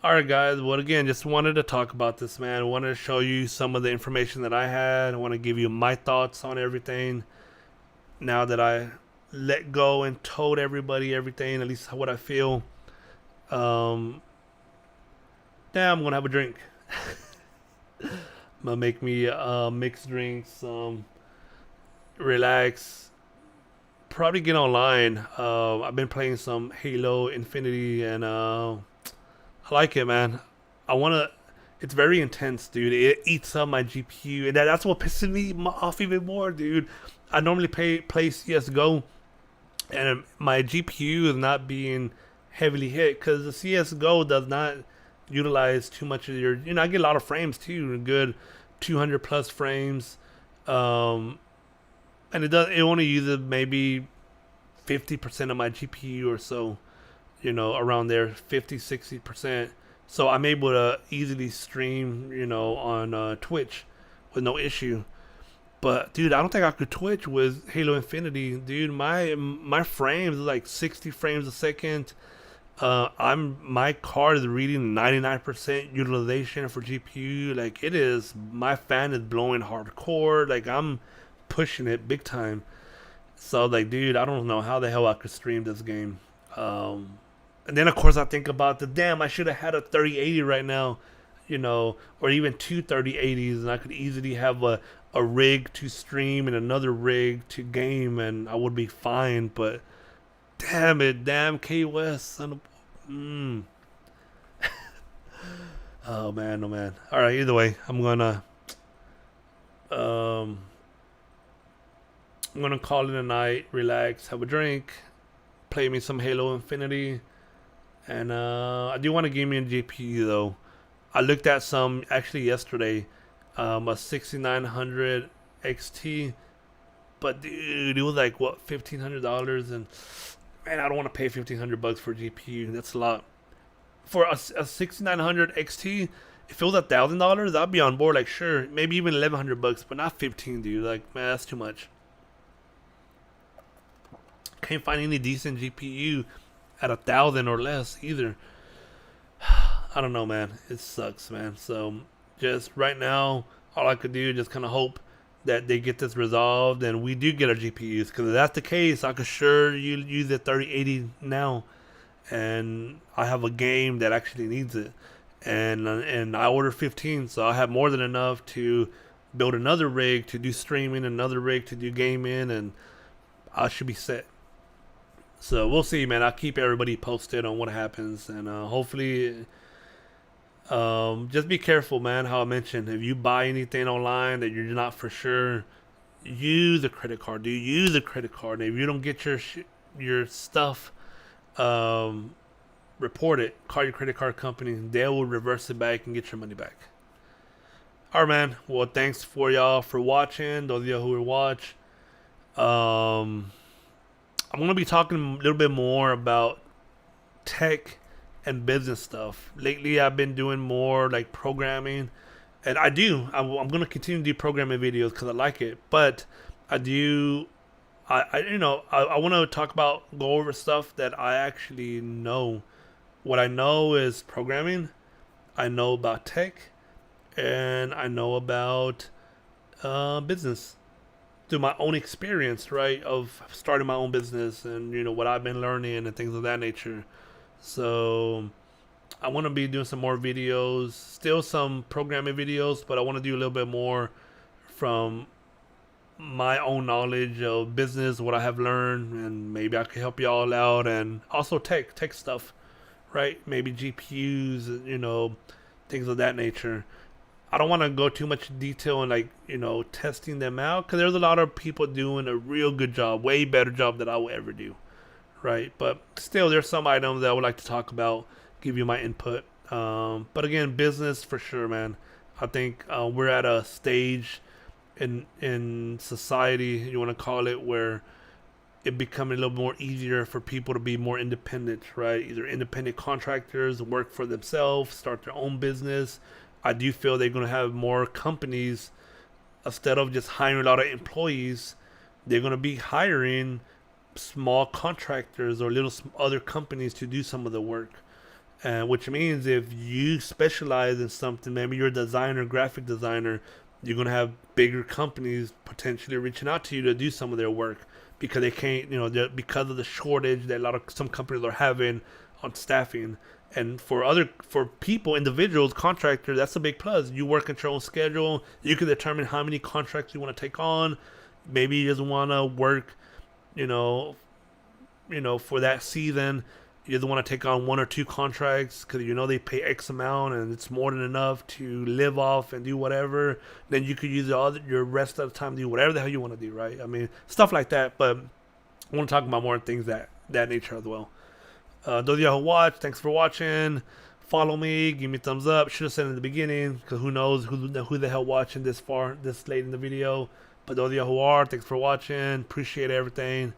Alright, guys. Well, again, just wanted to talk about this, man. I wanted to show you some of the information that I had. I want to give you my thoughts on everything. Now that I let go and told everybody everything, at least what I feel. Now I'm going to have a drink. I'm going to make me mixed drinks, relax. Probably get online. I've been playing some Halo Infinity, and I like it, man. I want to. It's very intense, dude. It eats up my GPU, and that's what pisses me off even more, dude. I normally play CS:GO, and my GPU is not being heavily hit because the CS:GO does not utilize too much of your. I get a lot of frames too, good 200 plus frames, and it only uses maybe 50% of my GPU or so. Around there, 50-60%. So I'm able to easily stream, on Twitch with no issue. But dude, I don't think I could Twitch with Halo Infinity, dude. My frames are like 60 frames a second. My card is reading 99% utilization for GPU. Like, it is, my fan is blowing hardcore. Like, I'm pushing it big time. So like, dude, I don't know how the hell I could stream this game. And then of course I think about I should have had a 3080 right now, or even two 3080s, and I could easily have a rig to stream and another rig to game, and I would be fine. But damn Kwest, son of, oh man, oh man. All right, either way, um, I'm gonna call it a night, relax, have a drink, play me some Halo Infinity. And I do want to give me a GPU though. I looked at some actually yesterday, a 6900 XT, but dude, it was like what, $1,500, and man, I don't want to pay $1,500 for a GPU. That's a lot. For a 6900 XT, if it was $1,000, I'd be on board. Like, sure, maybe even $1,100, but not 15, dude. Like, man, that's too much. Can't find any decent GPU at 1,000 or less either. I don't know, man. It sucks, man. So just right now, all I could do is just kind of hope that they get this resolved and we do get our GPUs. Because if that's the case, I could sure use the 3080 now, and I have a game that actually needs it. And I ordered 15, so I have more than enough to build another rig to do streaming, another rig to do gaming, and I should be set. So we'll see, man. I'll keep everybody posted on what happens, and hopefully, just be careful, man. How I mentioned, if you buy anything online that you're not for sure, use a credit card. Do use a credit card. And if you don't get your stuff, report it. Call your credit card company. They will reverse it back and get your money back. All right, man. Well, thanks for y'all for watching. Those of y'all who will watch. I'm going to be talking a little bit more about tech and business stuff. Lately, I've been doing more like programming, and I'm going to continue to do programming videos because I like it. But I want to go over stuff that I actually know. What I know is programming. I know about tech, and I know about business through my own experience, right, of starting my own business and what I've been learning and things of that nature. So I want to be doing some more videos, still some programming videos, but I want to do a little bit more from my own knowledge of business, what I have learned, and maybe I can help you all out, and also tech stuff, right? Maybe GPUs, things of that nature. I don't want to go too much detail in testing them out, because there's a lot of people doing a real good job, way better job than I will ever do, right? But still, there's some items that I would like to talk about, give you my input. But again, business for sure, man. I think we're at a stage in society, you want to call it, where it becoming a little more easier for people to be more independent, right? Either independent contractors, work for themselves, start their own business. I do feel they're going to have more companies, instead of just hiring a lot of employees, they're going to be hiring small contractors or little other companies to do some of the work. Which means if you specialize in something, maybe you're a designer, graphic designer, you're going to have bigger companies potentially reaching out to you to do some of their work, because they can't, because of the shortage that some companies are having on staffing. And for people, individuals, contractors, that's a big plus. You work at your own schedule. You can determine how many contracts you want to take on. Maybe you just want to work, for that season. You just want to take on 1 or 2 contracts because they pay X amount and it's more than enough to live off and do whatever. Then you could use your rest of the time to do whatever the hell you want to do, right? I mean, stuff like that. But I want to talk about more things that nature as well. Those of y'all who watch, thanks for watching. Follow me, give me a thumbs up. Should have said in the beginning, because who knows who the hell watching this late in the video. But those of y'all who are, thanks for watching. Appreciate everything.